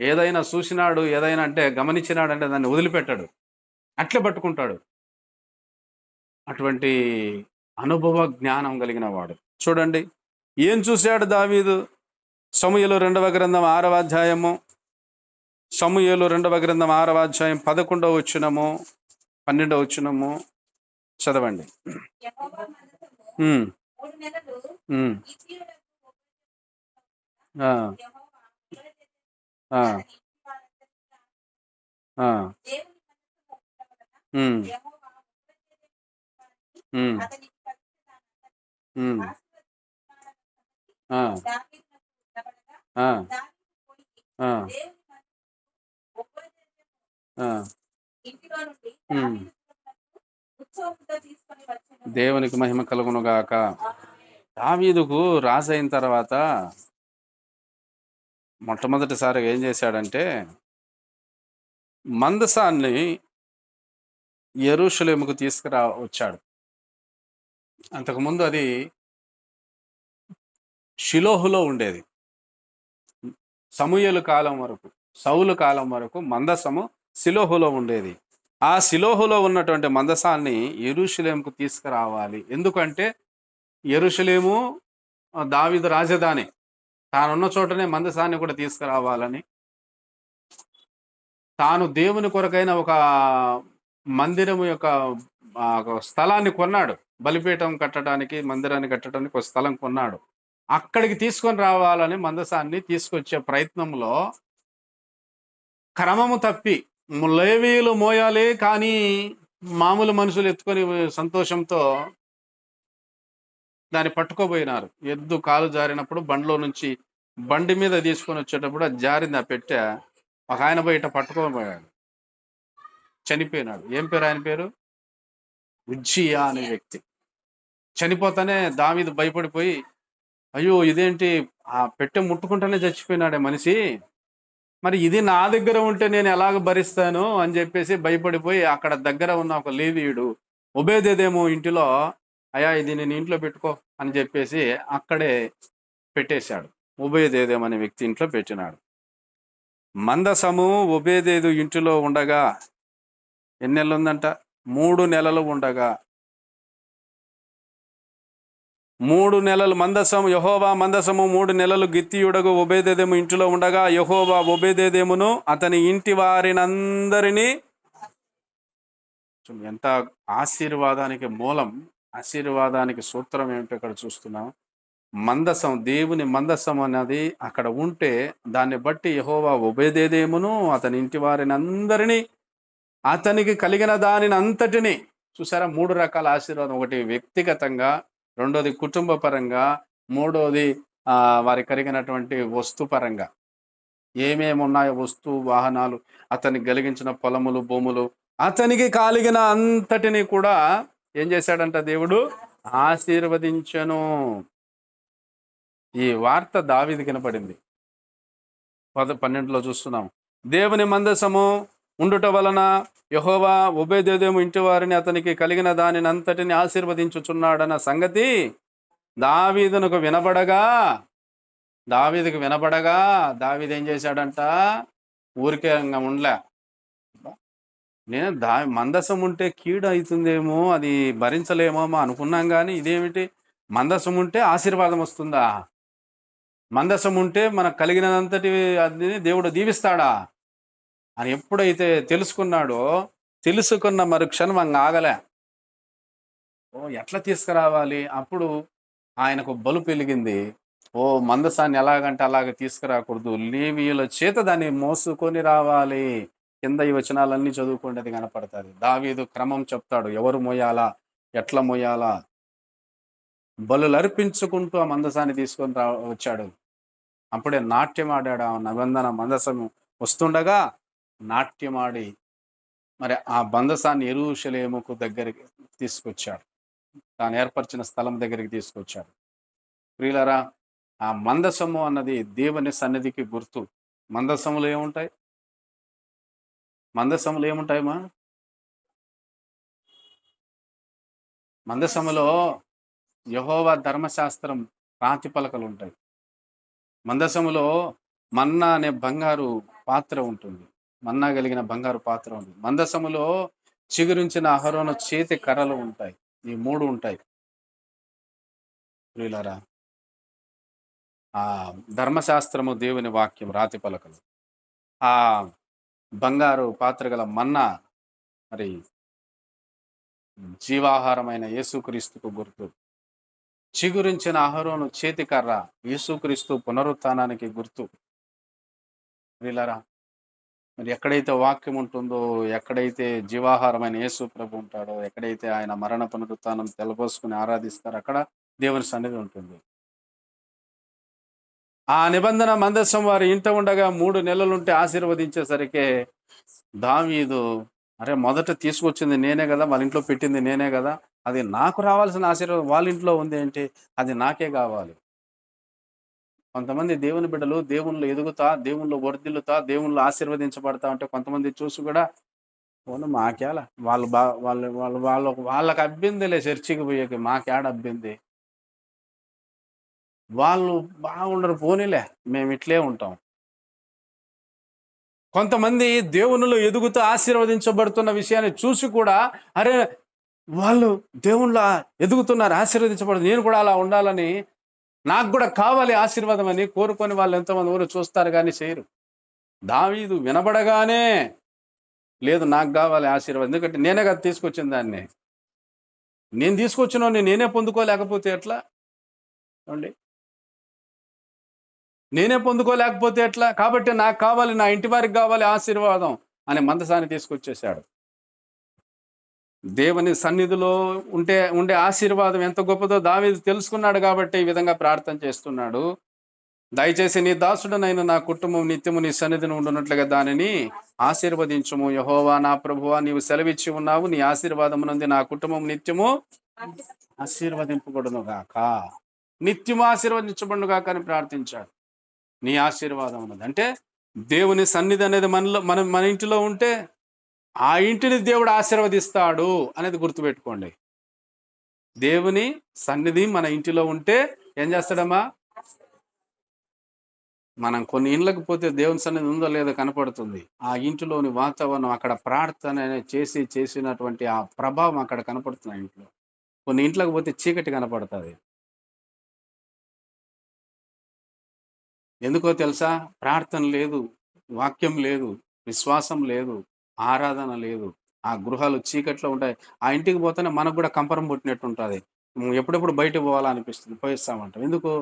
S1: ఏదైనా చూసినాడు, ఏదైనా అంటే గమనించినాడు అంటే దాన్ని వదిలిపెట్టాడు, అట్లే పట్టుకుంటాడు. అటువంటి అనుభవ జ్ఞానం కలిగిన వాడు. చూడండి ఏం చూశాడు దావీదు. సమూయేలు 2వ గ్రంథం 6వ అధ్యాయము, సమూయేలు 2వ గ్రంథం 6వ అధ్యాయం 11వ వచనము 12వ వచనము చదవండి. దేవునికి మహిమ కలుగును గాక. దావీదుకు రాజు అయిన తర్వాత మొట్టమొదటిసారిగా ఏం చేశాడంటే మందసాన్ని యెరూషలేముకు వచ్చాడు. అంతకుముందు అది షిలోహులో ఉండేది. సమూయేలు కాలం వరకు, సౌలు కాలం వరకు మందసము షిలోహులో ఉండేది. ఆ షిలోహులో ఉన్నటువంటి మందసాన్ని యెరూషలేముకు తీసుకురావాలి. ఎందుకంటే యెరూషలేము దావీదు రాజధాని, తానున్న చోటనే మందసాన్ని కూడా తీసుకురావాలని, తాను దేవుని కొరకైన ఒక మందిరము యొక్క స్థలాన్ని కొన్నాడు. బలిపీఠం కట్టడానికి, మందిరాన్ని కట్టడానికి ఒక స్థలం కొన్నాడు. అక్కడికి తీసుకొని రావాలని మందసాన్ని తీసుకొచ్చే ప్రయత్నంలో క్రమము తప్పి లేవీయులు మోయాలి, కానీ మామూలు మనుషులు ఎత్తుకొని సంతోషంతో దాన్ని పట్టుకోబోయినారు. ఎద్దు కాలు జారినప్పుడు బండిలో నుంచి బండి మీద తీసుకొని వచ్చేటప్పుడు అది జారింది. ఆ పెట్టె ఒక ఆయన బయట పట్టుకోబోయాడు, చనిపోయినాడు. ఏం పేరు ఆయన పేరు? ఉజ్జియా అనే వ్యక్తి. చనిపోతానే దావీదు భయపడిపోయి, అయ్యో ఇదేంటి, ఆ పెట్టె ముట్టుకుంటానే చచ్చిపోయినాడే మనిషి, మరి ఇది నా దగ్గర ఉంటే నేను ఎలాగ భరిస్తాను అని చెప్పేసి భయపడిపోయి అక్కడ దగ్గర ఉన్న ఒక లేవీయుడు ఒబేదేదేమో ఇంటిలో, అయ్యా ఇది నేను ఇంట్లో పెట్టుకో అని చెప్పేసి అక్కడే పెట్టేశాడు. ఒబేదేదేమో అనే వ్యక్తి ఇంట్లో పెట్టినాడు. మందసము ఒబేదేదు ఇంటిలో ఉండగా ఎన్ని నెలలు ఉందంట? 3 నెలలు ఉండగా, 3 నెలలు మందసము, యెహోవా మందసము 3 నెలలు గిత్తీయుడగు ఒబేదేదేము ఇంటిలో ఉండగా యెహోవా ఒబేదేదేమును అతని ఇంటి వారినందరినీ, ఎంత ఆశీర్వాదానికి మూలం, ఆశీర్వాదానికి సూత్రం ఏమిటో ఇక్కడ చూస్తున్నాం. మందసం, దేవుని మందసం అన్నది అక్కడ ఉంటే దాన్ని బట్టి యెహోవా ఒబేదేదేమును అతని ఇంటి వారిని అందరినీ, అతనికి కలిగిన దానిని అంతటిని, చూసారా 3 రకాల ఆశీర్వాదం. ఒకటి వ్యక్తిగతంగా, రెండోది కుటుంబ పరంగా, మూడోది వారికి కలిగినటువంటి వస్తు పరంగా. ఏమేమి ఉన్నాయో వస్తు వాహనాలు, అతనికి కలిగించిన పొలములు భూములు, అతనికి కలిగిన అంతటిని కూడా ఏం చేశాడంట? దేవుడు ఆశీర్వదించను. ఈ వార్త దావీదుకి వినపడింది. 12లో చూస్తున్నాం. దేవుని మందసము ఉండుట వలన యెహోవా ఒబేదేదేము ఇంటి వారిని అతనికి కలిగిన దానిని అంతటిని ఆశీర్వదించుచున్నాడన్న సంగతి దావీదుకు వినబడగా దావీదు ఏం చేశాడంట? ఊరికే ఉండలే. నేను మందసం ఉంటే కీడు అవుతుందేమో, అది భరించలేమో అనుకున్నాం, కానీ ఇదేమిటి, మందసం ఉంటే ఆశీర్వాదం వస్తుందా? మందసం ఉంటే మనకు కలిగినదంతటి అది దేవుడు దీవిస్తాడా అని ఎప్పుడైతే తెలుసుకున్నాడో, తెలుసుకున్న మరుక్షణం ఆగలే. ఎట్లా తీసుకురావాలి? అప్పుడు ఆయనకు బలుపు వెలిగింది. మందసాన్ని ఎలాగంటే అలాగ తీసుకురాకూడదు. లేవీయుల చేత దాన్ని మోసుకొని రావాలి. కింద ఈ వచనాలన్నీ చదువుకోండి, అది కనపడతది. దావీదు క్రమం చెప్తాడు. ఎవరు మోయాలా? ఎట్లా మోయాలా? బలులర్పించుకుంటూ ఆ మందసాన్ని తీసుకొని వచ్చాడు. అప్పుడే నాట్యం ఆడాడు. ఆ నిబంధన మందసం వస్తుండగా నాట్యమాడి మరి ఆ మందసాన్ని యెరూషలేముకు దగ్గరికి తీసుకొచ్చాడు. తాను ఏర్పరిచిన స్థలం దగ్గరికి తీసుకొచ్చాడు. ప్రియులారా, ఆ మందసము అన్నది దేవుని సన్నిధికి గుర్తు. మందసములు ఏముంటాయి? మందసములు ఏముంటాయమ్మా? మందసములో యెహోవా ధర్మశాస్త్రం రాతి పలకలు ఉంటాయి. మందసములో మన్నా అనే బంగారు పాత్ర ఉంటుంది. మన్నా కలిగిన బంగారు పాత్ర ఉంది. మందసములో చిగురించిన అహరోను చేతి కర్రలు ఉంటాయి. ఈ 3 ఉంటాయి. ప్రియులారా, ఆ ధర్మశాస్త్రము దేవుని వాక్యం రాతి పలకలు. ఆ బంగారు పాత్ర గల మన్నా మరి జీవాహారమైన యేసుక్రీస్తుకు గుర్తు. చిగురించిన అహరోను చేతికర్ర యేసుక్రీస్తు పునరుత్థానానికి గుర్తు. ప్రియులారా, మరి ఎక్కడైతే వాక్యం ఉంటుందో, ఎక్కడైతే జీవాహారమైన యేసు ప్రభు ఉంటాడో, ఎక్కడైతే ఆయన మరణ పునరుత్థానం తెలపోసుకుని ఆరాధిస్తారో అక్కడ దేవుని సన్నిధి ఉంటుంది. ఆ నిబంధన మందసం వారి ఇంట ఉండగా 3 నెలలుంటే ఆశీర్వదించేసరికి దావీదు, అరే మొదట తీసుకొచ్చింది నేనే కదా, వాళ్ళ ఇంట్లో పెట్టింది నేనే కదా, అది నాకు రావాల్సిన ఆశీర్వాదం వాళ్ళ ఇంట్లో ఉంది ఏంటి? అది నాకే కావాలి. కొంతమంది దేవుని బిడ్డలు దేవుళ్ళు ఎదుగుతా, దేవుళ్ళు వర్ధిల్లుతా, దేవుళ్ళు ఆశీర్వదించబడతా ఉంటే కొంతమంది చూసి కూడా మాకేలా, వాళ్ళకి అబ్బిందిలే చర్చికి పోయేకి, మాకేడ అబ్బింది, వాళ్ళు బాగుండరు పోనీలే, మేము ఇట్లే ఉంటాం. కొంతమంది దేవునిలో ఎదుగుతూ ఆశీర్వదించబడుతున్న విషయాన్ని చూసి కూడా, అరే వాళ్ళు దేవుళ్ళ ఎదుగుతున్నారు, ఆశీర్వదించబడు, నేను కూడా అలా ఉండాలని, నాకు కూడా కావాలి ఆశీర్వాదం అని కోరుకొని వాళ్ళు ఎంతోమంది ఊరు చూస్తారు కానీ చేయరు. దావీదు వినబడగానే, లేదు నాకు కావాలి ఆశీర్వాదం, ఎందుకంటే నేనే కదా తీసుకొచ్చిన దాన్ని, నేను తీసుకొచ్చిన నేనే పొందుకోలేకపోతే ఎట్లా అండి? నేనే పొందుకోలేకపోతే ఎట్లా? కాబట్టి నాకు కావాలి, నా ఇంటి వారికి కావాలి ఆశీర్వాదం అనే మందసాన్ని తీసుకొచ్చేసాడు. దేవుని సన్నిధిలో ఉండే ఆశీర్వాదం ఎంత గొప్పదో దావీదు తెలుసుకున్నాడు కాబట్టి ఈ విధంగా ప్రార్థన చేస్తున్నాడు. దయచేసి నీ దాసుడనైన నా కుటుంబం నిత్యము నీ సన్నిధిని ఉండునట్లుగా దానిని ఆశీర్వదించుము. యెహోవా నా ప్రభువా, నీవు సెలవిచ్చి ఉన్నావు, నీ ఆశీర్వాదమునందు నా కుటుంబం నిత్యము ఆశీర్వదింపబడును గాక, నిత్యము ఆశీర్వదించబడును గాక అని ప్రార్థించాడు. నీ ఆశీర్వాదం ఉన్నది అంటే దేవుని సన్నిధి అనేది మన ఇంటిలో ఉంటే ఆ ఇంటిని దేవుడు ఆశీర్వదిస్తాడు అనేది గుర్తుపెట్టుకోండి. దేవుని సన్నిధి మన ఇంటిలో ఉంటే ఏం చేస్తాడమ్మా? మనం కొన్ని ఇండ్లకు పోతే దేవుని సన్నిధి ఉందో లేదో కనపడుతుంది. ఆ ఇంటిలోని వాతావరణం, అక్కడ ప్రార్థన చేసినటువంటి ఆ ప్రభావం అక్కడ కనపడుతుంది ఆ ఇంట్లో. కొన్ని ఇంట్లోకి పోతే చీకటి కనపడుతుంది. ఎందుకో తెలుసా? ప్రార్థన లేదు, వాక్యం లేదు, విశ్వాసం లేదు, ఆరాధన లేదు. ఆ గృహాలు చీకట్లో ఉంటాయి. ఆ ఇంటికి పోతేనే మనకు కూడా కంపరం పుట్టినట్టు ఉంటుంది. ఎప్పుడెప్పుడు బయటకు పోవాలనిపిస్తుంది, పోయిస్తామంటాం. ఎందుకు?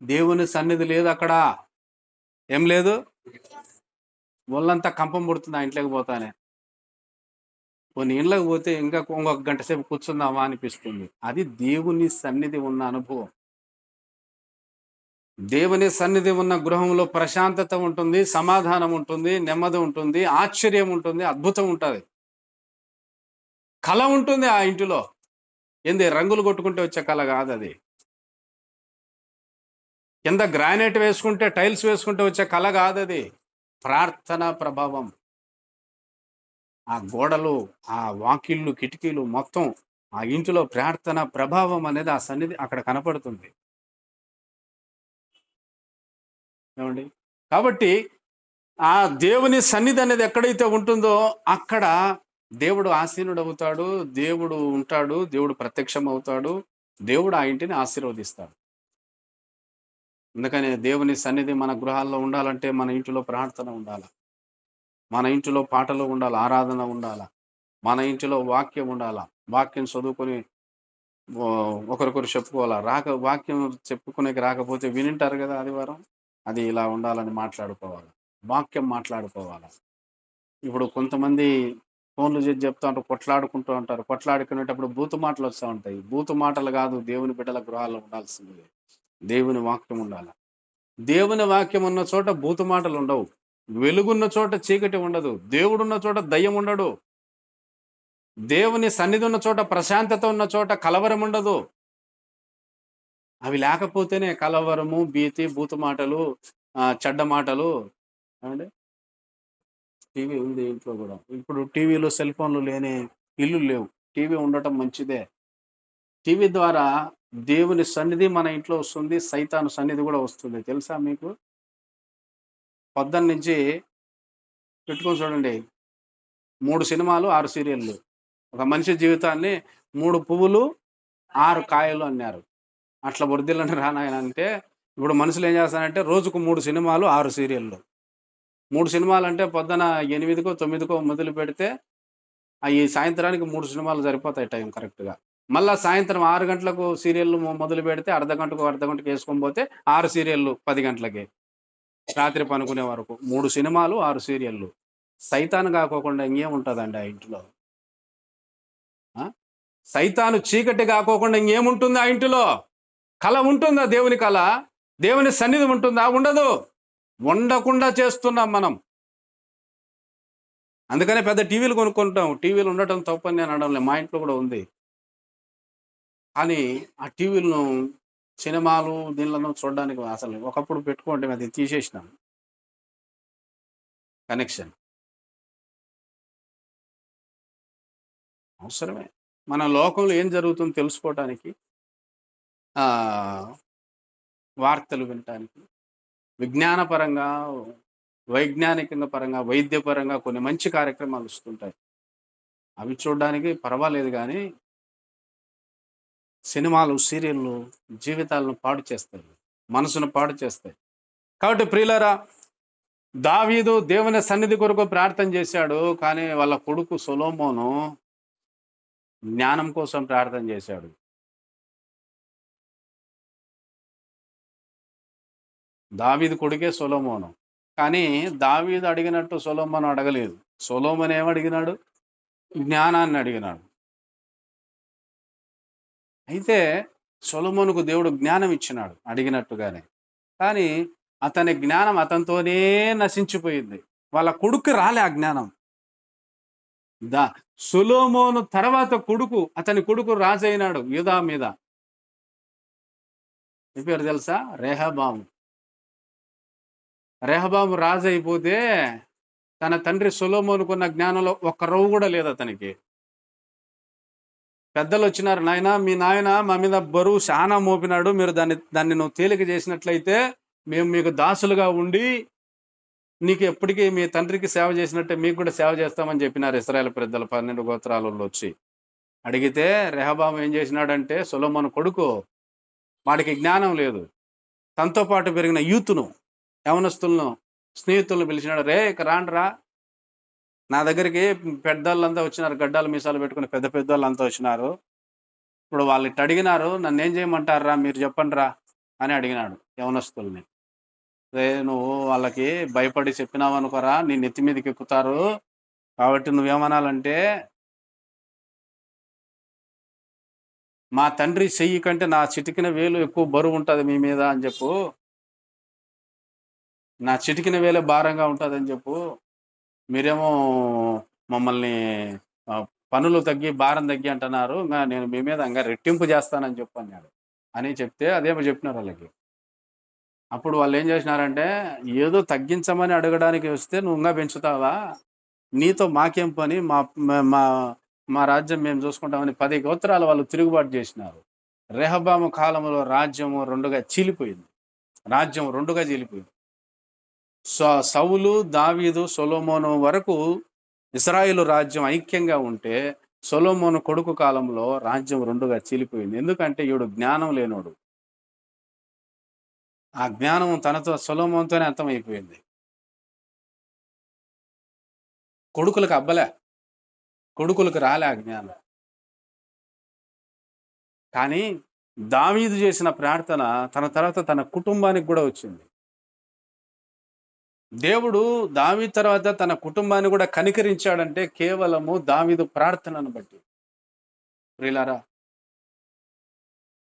S1: దేవుని సన్నిధి లేదు అక్కడ. ఏం లేదు, ఒళ్ళంతా కంపం పుడుతుంది ఆ ఇంట్లోకి పోతానే. కొన్ని ఇంట్లోకి పోతే ఇంకా ఇంకొక గంట సేపు కూర్చుందామా అనిపిస్తుంది. అది దేవుని సన్నిధి ఉన్న అనుభవం. దేవుని సన్నిధి ఉన్న గృహంలో ప్రశాంతత ఉంటుంది, సమాధానం ఉంటుంది, నెమ్మది ఉంటుంది, ఆశ్చర్యం ఉంటుంది, అద్భుతం ఉంటుంది, కళ ఉంటుంది ఆ ఇంటిలో. ఏంది రంగులు కొట్టుకుంటే వచ్చే కళ కాదు అది. కింద గ్రానైట్ వేసుకుంటే, టైల్స్ వేసుకుంటే వచ్చే కళ కాదు అది. ప్రార్థన ప్రభావం. ఆ గోడలు, ఆ వాకిళ్ళు, కిటికీలు మొత్తం ఆ ఇంటిలో ప్రార్థన ప్రభావం అనేది ఆ సన్నిధి అక్కడ కనపడుతుంది. ఏమండి? కాబట్టి ఆ దేవుని సన్నిధి అనేది ఎక్కడైతే ఉంటుందో అక్కడ దేవుడు ఆసీనుడు అవుతాడు, దేవుడు ఉంటాడు, దేవుడు ప్రత్యక్షం అవుతాడు, దేవుడు ఆ ఇంటిని ఆశీర్వదిస్తాడు. అందుకని దేవుని సన్నిధి మన గృహాల్లో ఉండాలంటే మన ఇంటిలో ప్రార్థన ఉండాలి, మన ఇంటిలో పాటలు ఉండాలి, ఆరాధన ఉండాలి, మన ఇంటిలో వాక్యం ఉండాలి. వాక్యం చదువుకొని ఒకరికొకరు చెప్పుకోవాలా. వాక్యం చెప్పుకునేకి రాకపోతే వినింటారు కదా ఆదివారం, అది ఇలా ఉండాలని మాట్లాడుకోవాలి, వాక్యం మాట్లాడుకోవాలి. ఇప్పుడు కొంతమంది ఫోన్లు చేసి చెప్తా ఉంటారు, కొట్లాడుకుంటూ ఉంటారు. కొట్లాడుకునేటప్పుడు బూతు మాటలు వస్తూ ఉంటాయి. బూతు మాటలు కాదు దేవుని బిడ్డల గృహాల్లో ఉండాల్సింది, దేవుని వాక్యం ఉండాలి. దేవుని వాక్యం ఉన్న చోట బూతు మాటలు ఉండవు. వెలుగున్న చోట చీకటి ఉండదు. దేవుడున్న చోట దయ్యం ఉండడు. దేవుని సన్నిధి ఉన్న చోట, ప్రశాంతత ఉన్న చోట కలవరం ఉండదు. అవి లేకపోతేనే కలవరము, భీతి, బూతు మాటలు, చెడ్డ మాటలు. ఏమండి, టీవీ ఉంది ఇంట్లో కూడా. ఇప్పుడు టీవీలో సెల్ ఫోన్లు లేని ఇల్లు లేవు. టీవీ ఉండటం మంచిదే. టీవీ ద్వారా దేవుని సన్నిధి మన ఇంట్లో వస్తుంది, సైతాను సన్నిధి కూడా వస్తుంది. తెలుసా మీకు? పొద్దున్న నుంచి పెట్టుకొని చూడండి, 3 సినిమాలు, 6 సీరియళ్ళు. ఒక మనిషి జీవితాన్ని 3 పువ్వులు 6 కాయలు అన్నారు. అట్లా వృద్ధిల్లని రానాయన అంటే, ఇప్పుడు మనుషులు ఏం చేస్తారంటే రోజుకు 3 సినిమాలు, 6 సీరియళ్ళు. 3 సినిమాలు అంటే పొద్దున 8కో 9కో మొదలు పెడితే ఈ సాయంత్రానికి 3 సినిమాలు సరిపోతాయి టైం కరెక్ట్‌గా. మళ్ళా సాయంత్రం 6 గంటలకు సీరియల్లు మొదలు పెడితే అర్ధగంటకు వేసుకొని పోతే 6 సీరియల్లు 10 గంటలకి. రాత్రి పనుకునే వరకు 3 సినిమాలు, 6 సీరియల్లు. సైతాను కాకోకుండా ఇంకేముంటదండి ఆ ఇంటిలో? సైతాను చీకటి కాకోకుండా ఇంకేముంటుంది ఆ ఇంటిలో? కళ ఉంటుందా? దేవుని కళ, దేవుని సన్నిధి ఉంటుందా? ఉండదు. ఉండకుండా చేస్తున్నాం మనం. అందుకనే పెద్ద టీవీలు కొనుక్కుంటాం. టీవీలు ఉండటం తప్పని నేను అనడం లేదు, మా ఇంట్లో కూడా ఉంది. కానీ ఆ టీవీలను, సినిమాలు దీనిలను చూడడానికి అసలు ఒకప్పుడు పెట్టుకోండి, అది తీసేసినాం కనెక్షన్. అవసరమే. మన లోకంలో ఏం జరుగుతుందో తెలుసుకోవటానికి, వార్తలు వినటానికి, విజ్ఞానపరంగా, వైజ్ఞానికంగా పరంగా, వైద్యపరంగా కొన్ని మంచి కార్యక్రమాలు వస్తుంటాయి. అవి చూడడానికి పర్వాలేదు. కానీ సినిమాలు, సీరియళ్ళు జీవితాలను పాడు చేస్తాయి, మనసును పాడు చేస్తాయి. కాబట్టి ప్రియులారా, దావీదు దేవుని సన్నిధి కొరకు ప్రార్థన చేశాడు. కానీ వాళ్ళ కొడుకు సొలొమోను జ్ఞానం కోసం ప్రార్థన చేశాడు. దావీదు కొడుకే సొలొమోను. కానీ దావీదు అడిగినట్టు సొలొమోను అడగలేదు. సొలొమోను ఏమడిగినాడు? జ్ఞానాన్ని అడిగినాడు. అయితే సొలొమోనుకు దేవుడు జ్ఞానం ఇచ్చినాడు అడిగినట్టుగానే. కానీ అతని జ్ఞానం అతనితోనే నశించిపోయింది. వాళ్ళ కొడుకు రాలే ఆ జ్ఞానం. సొలొమోను తర్వాత అతని కొడుకు రాజు అయినాడు యూదా మీద. మీ పేరు తెలుసా? రెహబాము. రెహబాము రాజు అయిపోతే తన తండ్రి సొలొమోనుకున్న జ్ఞానంలో ఒక్క రవ్వు కూడా లేదు అతనికి. పెద్దలు వచ్చినారు, నాయన మీ నాయన మా మీద బరువు చాలా మోపినాడు, మీరు దాన్ని నువ్వు తేలిక చేసినట్లయితే మేము మీకు దాసులుగా ఉండి నీకు ఎప్పటికీ మీ తండ్రికి సేవ చేసినట్టే మీకు కూడా సేవ చేస్తామని చెప్పినారు ఇశ్రాయేలు పెద్దలు 12 గోత్రాలలో వచ్చి. అడిగితే రెహబాము ఏం చేసినాడంటే, సొలొమోను కొడుకు, వాడికి జ్ఞానం లేదు, తనతో పాటు పెరిగిన యూత్ను, యవనస్తులను, స్నేహితులను పిలిచినాడు. రే ఇక రాండ్రా, నా దగ్గరికి పెద్దోళ్ళంతా వచ్చినారు, గడ్డాలు మీసాలు పెట్టుకుని పెద్ద పెద్దోళ్ళంతా వచ్చినారు. ఇప్పుడు వాళ్ళు ఇట్ట అడిగినారు, నన్ను ఏం చేయమంటారా, మీరు చెప్పండి రా అని అడిగినాడు యవనస్తుల్ని. రే నువ్వు వాళ్ళకి భయపడి చెప్పినావు అనుకోరా, నీ నెత్తి మీదకి ఎక్కుతారు. కాబట్టి నువ్వేమనాలంటే, మా తండ్రి చెయ్యి కంటే నా చిటికిన వేలు ఎక్కువ బరువు ఉంటుంది మీ మీద అని చెప్పు, నా చిటికిన వేలే భారంగా ఉంటుందని చెప్పు. మీరేమో మమ్మల్ని పనులు తగ్గి భారం తగ్గి అంటున్నారు, ఇంకా నేను మీ మీద ఇంకా రెట్టింపు చేస్తానని చెప్పు అన్నాడు. అని చెప్తే అదేమో చెప్పినారు వాళ్ళకి. అప్పుడు వాళ్ళు ఏం చేసినారంటే, ఏదో తగ్గించమని అడగడానికి వస్తే నువ్వు ఇంకా పెంచుతావా, నీతో మాకేం పని, మా మా రాజ్యం మేము చూసుకుంటామని 10 గోత్రాలు వాళ్ళు తిరుగుబాటు చేసినారు. రెహబాము కాలంలో రాజ్యము 2గా చీలిపోయింది. రాజ్యం 2గా చీలిపోయింది. సౌలు, దావీదు, సొలొమోను వరకు ఇశ్రాయేలు రాజ్యం ఐక్యంగా ఉంటే, సొలొమోను కొడుకు కాలంలో రాజ్యం 2గా చీలిపోయింది. ఎందుకంటే ఈడు జ్ఞానం లేనోడు. ఆ జ్ఞానం తనతో సొలొమోనుతోనే అంతమైపోయింది. కొడుకులకు అబ్బలే. కొడుకులకు రాలే ఆ జ్ఞానం. కానీ దావీదు చేసిన ప్రార్థన తన తర్వాత తన కుటుంబానికి కూడా వచ్చింది. దేవుడు దావీదు తర్వాత తన కుటుంబాన్ని కూడా కనికరించాడంటే కేవలము దావీదు ప్రార్థనను బట్టి. ప్రియులారా,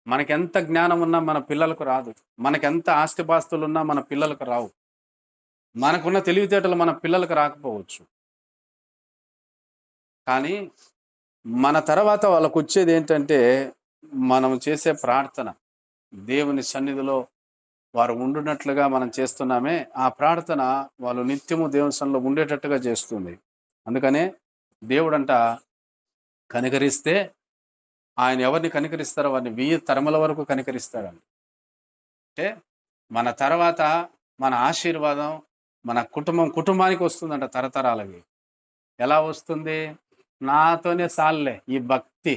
S1: మనకెంత జ్ఞానం ఉన్నా మన పిల్లలకు రాదు. మనకెంత ఆస్తిపాస్తులున్నా మన పిల్లలకు రావు. మనకున్న తెలివితేటలు మన పిల్లలకు రాకపోవచ్చు. కానీ మన తర్వాత వాళ్ళకొచ్చేది ఏంటంటే, మనం చేసే ప్రార్థన. దేవుని సన్నిధిలో వారు ఉండునట్లుగా మనం చేస్తున్నామే, ఆ ప్రార్థన వాళ్ళు నిత్యము దేవుని సన్నిధిలో ఉండేటట్టుగా చేస్తుంది. అందుకనే దేవుడంట కనికరిస్తే ఆయన ఎవరిని కనికరిస్తారో వారిని 1000 తరముల వరకు కనికరిస్తాడంట. అంటే మన తర్వాత మన ఆశీర్వాదం మన కుటుంబానికి వస్తుందంట తరతరాలకి. ఎలా వస్తుంది? నాతోనే సాల్లే ఈ భక్తి.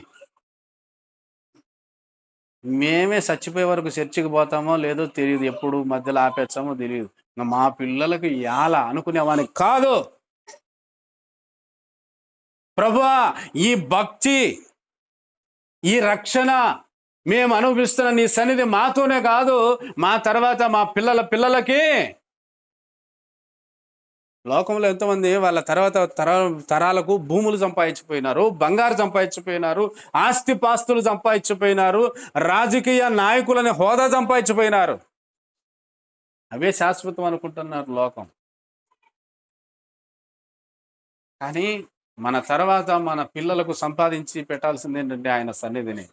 S1: మేమే చచ్చిపోయే వరకు చర్చికి పోతామో లేదో తెలియదు. ఎప్పుడు మధ్యలో ఆపేస్తామో తెలియదు. మా పిల్లలకు ఎలా అనుకునేవానికి కాదు. ప్రభువా, ఈ భక్తి, ఈ రక్షణ మేము అనుభవిస్తున్న నీ సన్నిధి మాతోనే కాదు, మా తర్వాత మా పిల్లలకి. లోకంలో ఎంతోమంది వాళ్ళ తర్వాత తరాలకు భూములు సంపాదించిపోయినారు, బంగారు సంపాదించిపోయినారు, ఆస్తిపాస్తులు సంపాదించిపోయినారు, రాజకీయ నాయకులని హోదా సంపాదించిపోయినారు. అవే శాశ్వతం అనుకుంటున్నారు లోకం. కానీ మన తర్వాత మన పిల్లలకు సంపాదించి పెట్టాల్సింది ఏంటంటే ఆయన సన్నిధిని.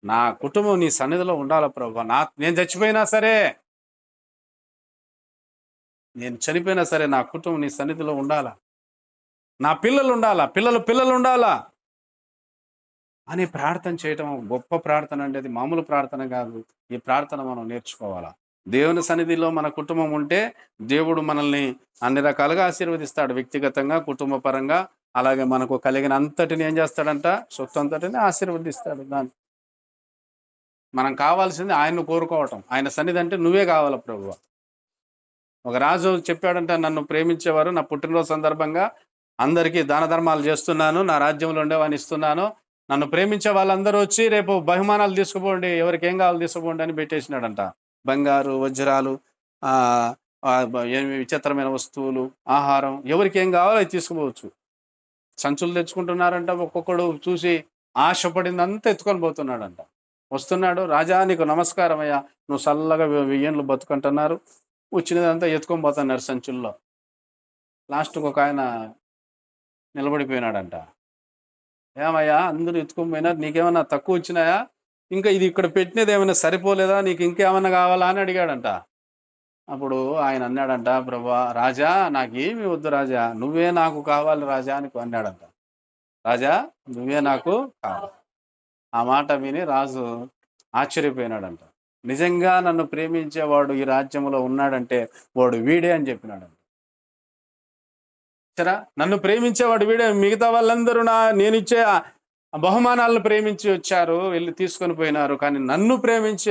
S1: నా కుటుంబం నీ సన్నిధిలో ఉండాలి ప్రభువా. నేను చచ్చిపోయినా సరే, నేను చనిపోయినా సరే నా కుటుంబం నీ సన్నిధిలో ఉండాలా. నా పిల్లలు ఉండాలా, పిల్లలు ఉండాలా అని ప్రార్థన చేయటం గొప్ప ప్రార్థన అండి. అది మామూలు ప్రార్థన కాదు. ఈ ప్రార్థన మనం నేర్చుకోవాలా. దేవుని సన్నిధిలో మన కుటుంబం ఉంటే దేవుడు మనల్ని అన్ని రకాలుగా ఆశీర్వదిస్తాడు. వ్యక్తిగతంగా, కుటుంబ పరంగా, అలాగే మనకు కలిగిన అంతటిని ఏం చేస్తాడంట? సొత్తు అంతటిని ఆశీర్వదిస్తాడు. మనం కావాల్సింది ఆయన్ను కోరుకోవటం. ఆయన సన్నిధి అంటే నువ్వే కావాలి ప్రభువా. ఒక రాజు చెప్పాడంట, నన్ను ప్రేమించేవారు నా పుట్టినరోజు సందర్భంగా అందరికీ దాన ధర్మాలు చేస్తున్నాను, నా రాజ్యంలో ఉండేవాడిని ఇస్తున్నాను, నన్ను ప్రేమించే వాళ్ళందరూ వచ్చి రేపు బహుమానాలు తీసుకుపోండి, ఎవరికి ఏం కావాలి తీసుకుపోండి అని పెట్టేసినాడంట. బంగారు, వజ్రాలు, విచిత్రమైన వస్తువులు, ఆహారం, ఎవరికి ఏం కావాలో అది తీసుకుపోవచ్చు. సంచులు తెచ్చుకుంటున్నారంట. ఒక్కొక్కడు చూసి ఆశపడిందంతా ఎత్తుకొని పోతున్నాడంట. వస్తున్నాడు, రాజా నీకు నమస్కారం అయ్యా, నువ్వు చల్లగా 1000 ఏళ్ళు బతుకంటున్నారు. వచ్చినదంతా ఎత్తుకొని పోతున్నారు సంచుల్లో. లాస్ట్కి ఒక ఆయన నిలబడిపోయినాడంట. ఏమయ్యా, అందరూ ఎత్తుకొని పోయినారు, నీకేమన్నా తక్కువ వచ్చినాయా? ఇంకా ఇది ఇక్కడ పెట్టినది ఏమైనా సరిపోలేదా? నీకు ఇంకేమన్నా కావాలా అని అడిగాడంట. అప్పుడు ఆయన అన్నాడంట, ప్రభువా, రాజా నాకేమి వద్దు రాజా, నువ్వే నాకు కావాలి రాజా అని అన్నాడంట. రాజా నువ్వే నాకు కావాలి. ఆ మాట విని రాజు ఆశ్చర్యపోయినాడంట. నిజంగా నన్ను ప్రేమించేవాడు ఈ రాజ్యంలో ఉన్నాడంటే వాడు వీడే అని చెప్పినాడంట. సరే, నన్ను ప్రేమించేవాడు వీడే. మిగతా వాళ్ళందరూ నేనిచ్చే బహుమానాలను ప్రేమించి వచ్చారు, వెళ్ళి తీసుకొని పోయినారు. కానీ నన్ను ప్రేమించి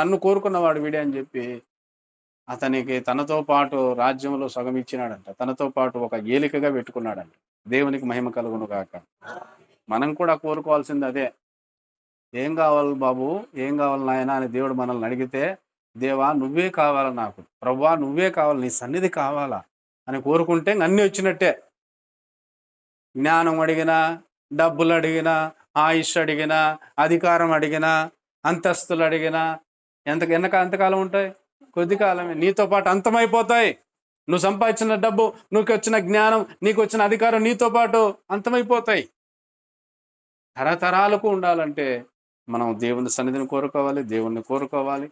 S1: నన్ను కోరుకున్నవాడు వీడే అని చెప్పి అతనికి తనతో పాటు రాజ్యంలో సగం ఇచ్చినాడంట. తనతో పాటు ఒక ఏలికగా పెట్టుకున్నాడంట. దేవునికి మహిమ కలుగును గాక. మనం కూడా కోరుకోవాల్సింది అదే. ఏం కావాలి బాబు, ఏం కావాలి నాయన అని దేవుడు మనల్ని అడిగితే, దేవా నువ్వే కావాలా నాకు, ప్రభువా నువ్వే కావాలి, నీ సన్నిధి కావాలా అని కోరుకుంటే అన్నీ వచ్చినట్టే. జ్ఞానం అడిగినా, డబ్బులు అడిగినా, ఆయుష్ అడిగినా, అధికారం అడిగినా, అంతస్తులు అడిగినా ఎంతకాలం ఉంటాయి? కొద్ది కాలమే. నీతో పాటు అంతమైపోతాయి. నువ్వు సంపాదించిన డబ్బు, నువ్వు వచ్చిన జ్ఞానం, నీకు వచ్చిన అధికారం నీతో పాటు అంతమైపోతాయి. తరతరాలకు ఉండాలంటే మనం దేవుని సన్నిధిని కోరుకోవాలి, దేవుణ్ణి కోరుకోవాలి.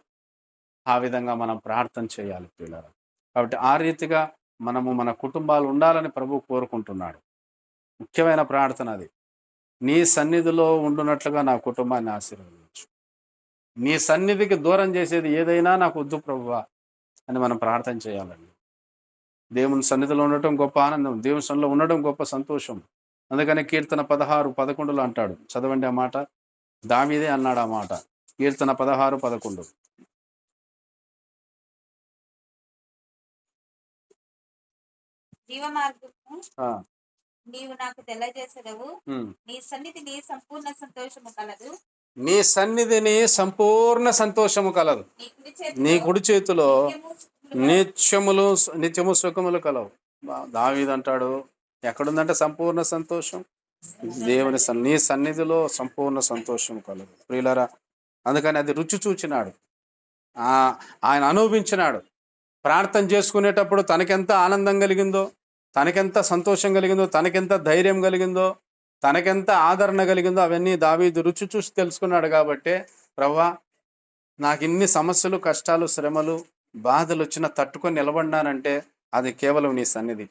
S1: ఆ విధంగా మనం ప్రార్థన చేయాలి పిల్లలు. కాబట్టి ఆ రీతిగా మనము మన కుటుంబాలు ఉండాలని ప్రభువు కోరుకుంటున్నాడు. ముఖ్యమైన ప్రార్థన అది. నీ సన్నిధిలో ఉండునట్లుగా నా కుటుంబాన్ని ఆశీర్వదించు. నీ సన్నిధికి దూరం చేసేది ఏదైనా నాకు వద్దు ప్రభువా అని మనం ప్రార్థన చేయాలండి. దేవుని సన్నిధిలో ఉండటం గొప్ప ఆనందం, దేవుని సన్నిధిలో ఉండటం గొప్ప సంతోషం. అందుకని కీర్తన 16:11 అంటాడు. చదవండి ఆ మాట. దావీదే అన్నాడు ఆ మాట. కీర్తన 16:11.
S2: జీవ మార్గము
S1: ఆ,
S2: నీవు నాకు తెలియజేసేదవు.
S1: ఉమ్.
S2: నీ సన్నిధిని సంపూర్ణ సంతోషము కలదు.
S1: నీ సన్నిధిని సంపూర్ణ సంతోషము కలదు.
S2: నీ కుడి
S1: నీ
S2: చేతిలో
S1: కుడి చేతిలో
S2: నిత్యము సుఖములు
S1: నిత్యము సుఖములు కలవు. దావీదు అంటాడు, ఎక్కడుందంటే సంపూర్ణ సంతోషం దేవుని నీ సన్నిధిలో సంపూర్ణ సంతోషం కలదు. ప్రియులారా, అందుకని అది రుచి చూచినాడు, ఆయన అనుభవించినాడు. ప్రార్థన చేసుకునేటప్పుడు తనకెంత ఆనందం కలిగిందో, తనకెంత సంతోషం కలిగిందో, తనకెంత ధైర్యం కలిగిందో, తనకెంత ఆదరణ కలిగిందో అవన్నీ దావీదు రుచి చూసి తెలుసుకున్నాడు. కాబట్టి ప్రభువా, నాకు ఇన్ని సమస్యలు, కష్టాలు, శ్రమలు, బాధలు వచ్చినా తట్టుకొని నిలబడినానంటే అది కేవలం నీ సన్నిధి.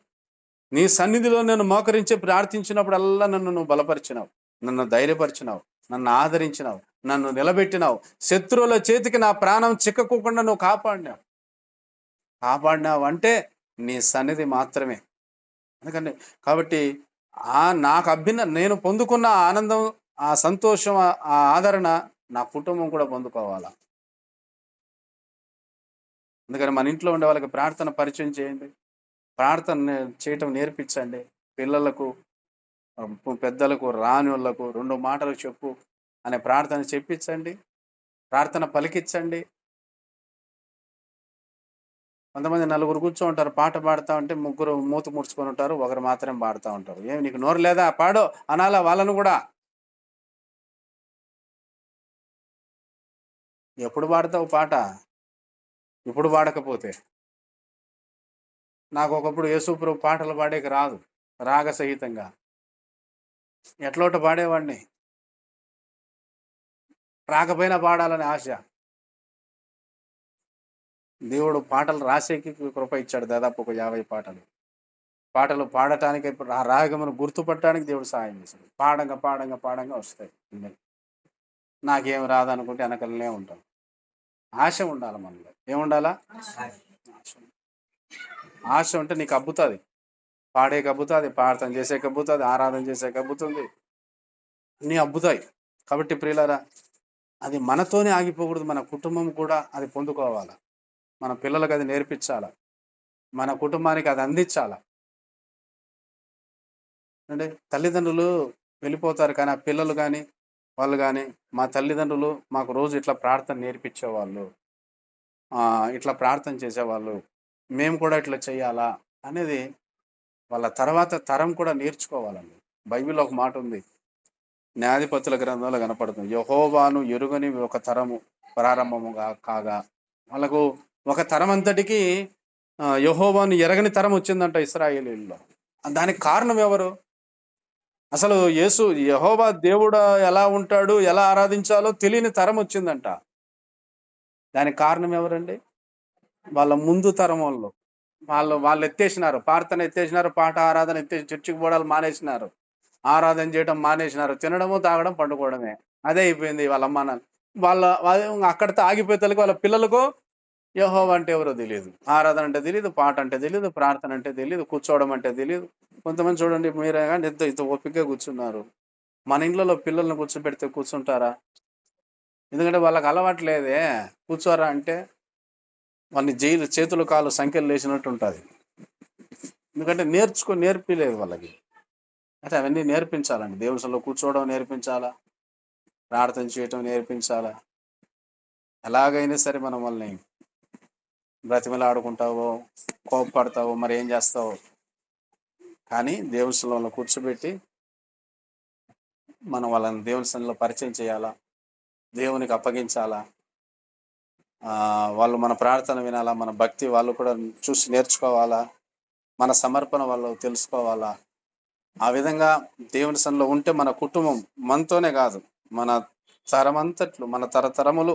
S1: నీ సన్నిధిలో నేను మోకరించి ప్రార్థించినప్పుడల్లా నన్ను నువ్వు బలపరిచినావు, నన్ను ధైర్యపరిచినావు, నన్ను ఆదరించినావు, నన్ను నిలబెట్టినావు. శత్రువుల చేతికి నా ప్రాణం చిక్కకోకుండా నువ్వు కాపాడినావు అంటే నీ సన్నిధి మాత్రమే. ఎందుకంటే కాబట్టి నాకు నేను పొందుకున్న ఆనందం, ఆ సంతోషం, ఆ ఆదరణ నా కుటుంబం కూడా పొందుకోవాలా. అందుకని మన ఇంట్లో ఉండే వాళ్ళకి ప్రార్థన పరిచయం చేయండి, ప్రార్థన చేయటం నేర్పించండి. పిల్లలకు, పెద్దలకు, రాని వాళ్ళకు 2 మాటలు చెప్పు అనే ప్రార్థన చెప్పించండి, ప్రార్థన పలికించండి. కొంతమంది 4 కూర్చో ఉంటారు, పాట పాడుతూ ఉంటే 3 మూత ముడుచుకొని ఉంటారు, 1 మాత్రం పాడుతూ ఉంటారు. ఏమి నీకు నోరు లేదా, పాడో అనాలా వాళ్ళను కూడా. ఎప్పుడు పాడతావు పాట? ఇప్పుడు పాడకపోతే. నాకు ఒకప్పుడు యేసుప్రభు పాటలు పాడేకి రాదు, రాగ సహితంగా ఎట్లోట పాడేవాడిని, రాకపోయినా పాడాలని ఆశ. దేవుడు పాటలు రాసేకి కృప ఇచ్చాడు, దాదాపు ఒక 50 పాటలు పాడటానికి, ఆ రాగమును గుర్తుపట్టడానికి దేవుడు సహాయం చేశాడు. పాడంగా వస్తాయి. నాకేం రాదనుకుంటే వెనకలనే ఉంటాం. ఆశ ఉండాలి మనలో. ఏముండాలా? ఆశ ఉంటే నీకు అబ్బుతుంది, పాడేకి అబ్బుతుంది, ప్రార్థన చేసేకి అబ్బుతుంది, ఆరాధన చేసేకి అబ్బుతుంది, నీ అబ్బుతాయి. కాబట్టి ప్రియులారా, అది మనతోనే ఆగిపోకూడదు, మన కుటుంబం కూడా అది పొందుకోవాలా, మన పిల్లలకు అది నేర్పించాలా, మన కుటుంబానికి అది అందించాలా. అంటే తల్లిదండ్రులు వెళ్ళిపోతారు, కానీ ఆ పిల్లలు కానీ వాళ్ళు కానీ, మా తల్లిదండ్రులు మాకు రోజు ఇట్లా ప్రార్థన నేర్పించేవాళ్ళు, ఇట్లా ప్రార్థన చేసేవాళ్ళు, మేము కూడా ఇట్లా చేయాలా అనేది వాళ్ళ తర్వాత తరం కూడా నేర్చుకోవాలండి. బైబిల్లో ఒక మాట ఉంది, న్యాయాధిపతుల గ్రంథంలో కనపడుతుంది, యెహోవాను ఎరుగని ఒక తరము ప్రారంభము కాగా. వాళ్ళకు ఒక తరం అంతటికి యెహోవాను ఎరగని తరం వచ్చిందంట ఇశ్రాయేలీయుల్లో. దానికి కారణం ఎవరు? అసలు యెహోవా దేవుడు ఎలా ఉంటాడు, ఎలా ఆరాధించాలో తెలియని తరం వచ్చిందంట. దానికి కారణం ఎవరండి? వాళ్ళ ముందు తరం వాళ్ళు ఎత్తేసినారు, ప్రార్థన ఎత్తేసినారు, పాట ఆరాధన ఎత్తేసి చర్చికి పోవడాలు మానేసినారు, ఆరాధన చేయడం మానేసినారు, తినడము, తాగడం, పండుకోవడమే అదే అయిపోయింది వాళ్ళ అమ్మ నాన్న. వాళ్ళ అక్కడితో ఆగిపోయేతలకి వాళ్ళ పిల్లలకు యెహోవా అంటే ఎవరో తెలియదు, ఆరాధన అంటే తెలియదు, పాట అంటే తెలియదు, ప్రార్థన అంటే తెలియదు, కూర్చోవడం అంటే తెలియదు. కొంతమంది చూడండి, మీరే కానీ ఇంత ఓపికగా కూర్చున్నారు. మన ఇంట్లో పిల్లల్ని కూర్చోబెడితే కూర్చుంటారా? ఎందుకంటే వాళ్ళకి అలవాట్లేదే. కూర్చోరా అంటే వాళ్ళని చేతులు కాళ్ళు సంఖ్యలు లేచినట్టు ఉంటుంది. ఎందుకంటే నేర్పిలేదు వాళ్ళకి. అయితే అవన్నీ నేర్పించాలండి. దేవునిలో కూర్చోవడం నేర్పించాలా, ప్రార్థన చేయటం నేర్పించాలా. ఎలాగైనా సరే మనం వాళ్ళని బ్రతిమలాడుకుంటావో, కోపపడతావో, మరి ఏం చేస్తావో, కానీ దేవునిలో కూర్చోబెట్టి మనం వాళ్ళని దేవుని సన్నిధిలో పరిచయం చేయాలా, దేవునికి అప్పగించాలా. వాళ్ళు మన ప్రార్థన వినాలా, మన భక్తి వాళ్ళు కూడా చూసి నేర్చుకోవాలా, మన సమర్పణ వాళ్ళు తెలుసుకోవాలా. ఆ విధంగా దేవుని సన్నిధిలో ఉంటే మన కుటుంబం మనతోనే కాదు, మన తరమంతట్లు, మన తరతరములు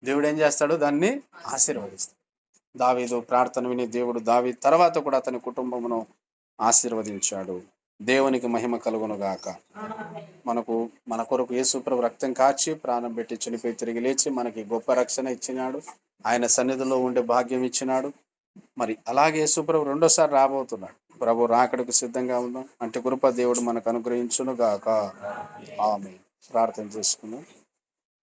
S1: దేవుడు ఏం చేస్తాడు, దాన్ని ఆశీర్వదిస్తాడు. దావీదు ప్రార్థన విని దేవుడు దావీదు తర్వాత కూడా అతని కుటుంబమును ఆశీర్వదించాడు. దేవునికి మహిమ కలుగును గాక. మన కొరకు యేసుప్రభు రక్తం కాచి ప్రాణం పెట్టి చనిపోయి తిరిగి లేచి మనకి గొప్ప రక్షణ ఇచ్చినాడు, ఆయన సన్నిధిలో ఉండే భాగ్యం ఇచ్చినాడు. మరి అలాగే యేసుప్రభు 2వ సారి రాబోతున్నాడు. ప్రభు రాకడకు సిద్ధంగా ఉందాం. అంటే కృప దేవుడు మనకు అనుగ్రహించును గాక. ఆమేన్. ప్రార్థన చేసుకుందాం.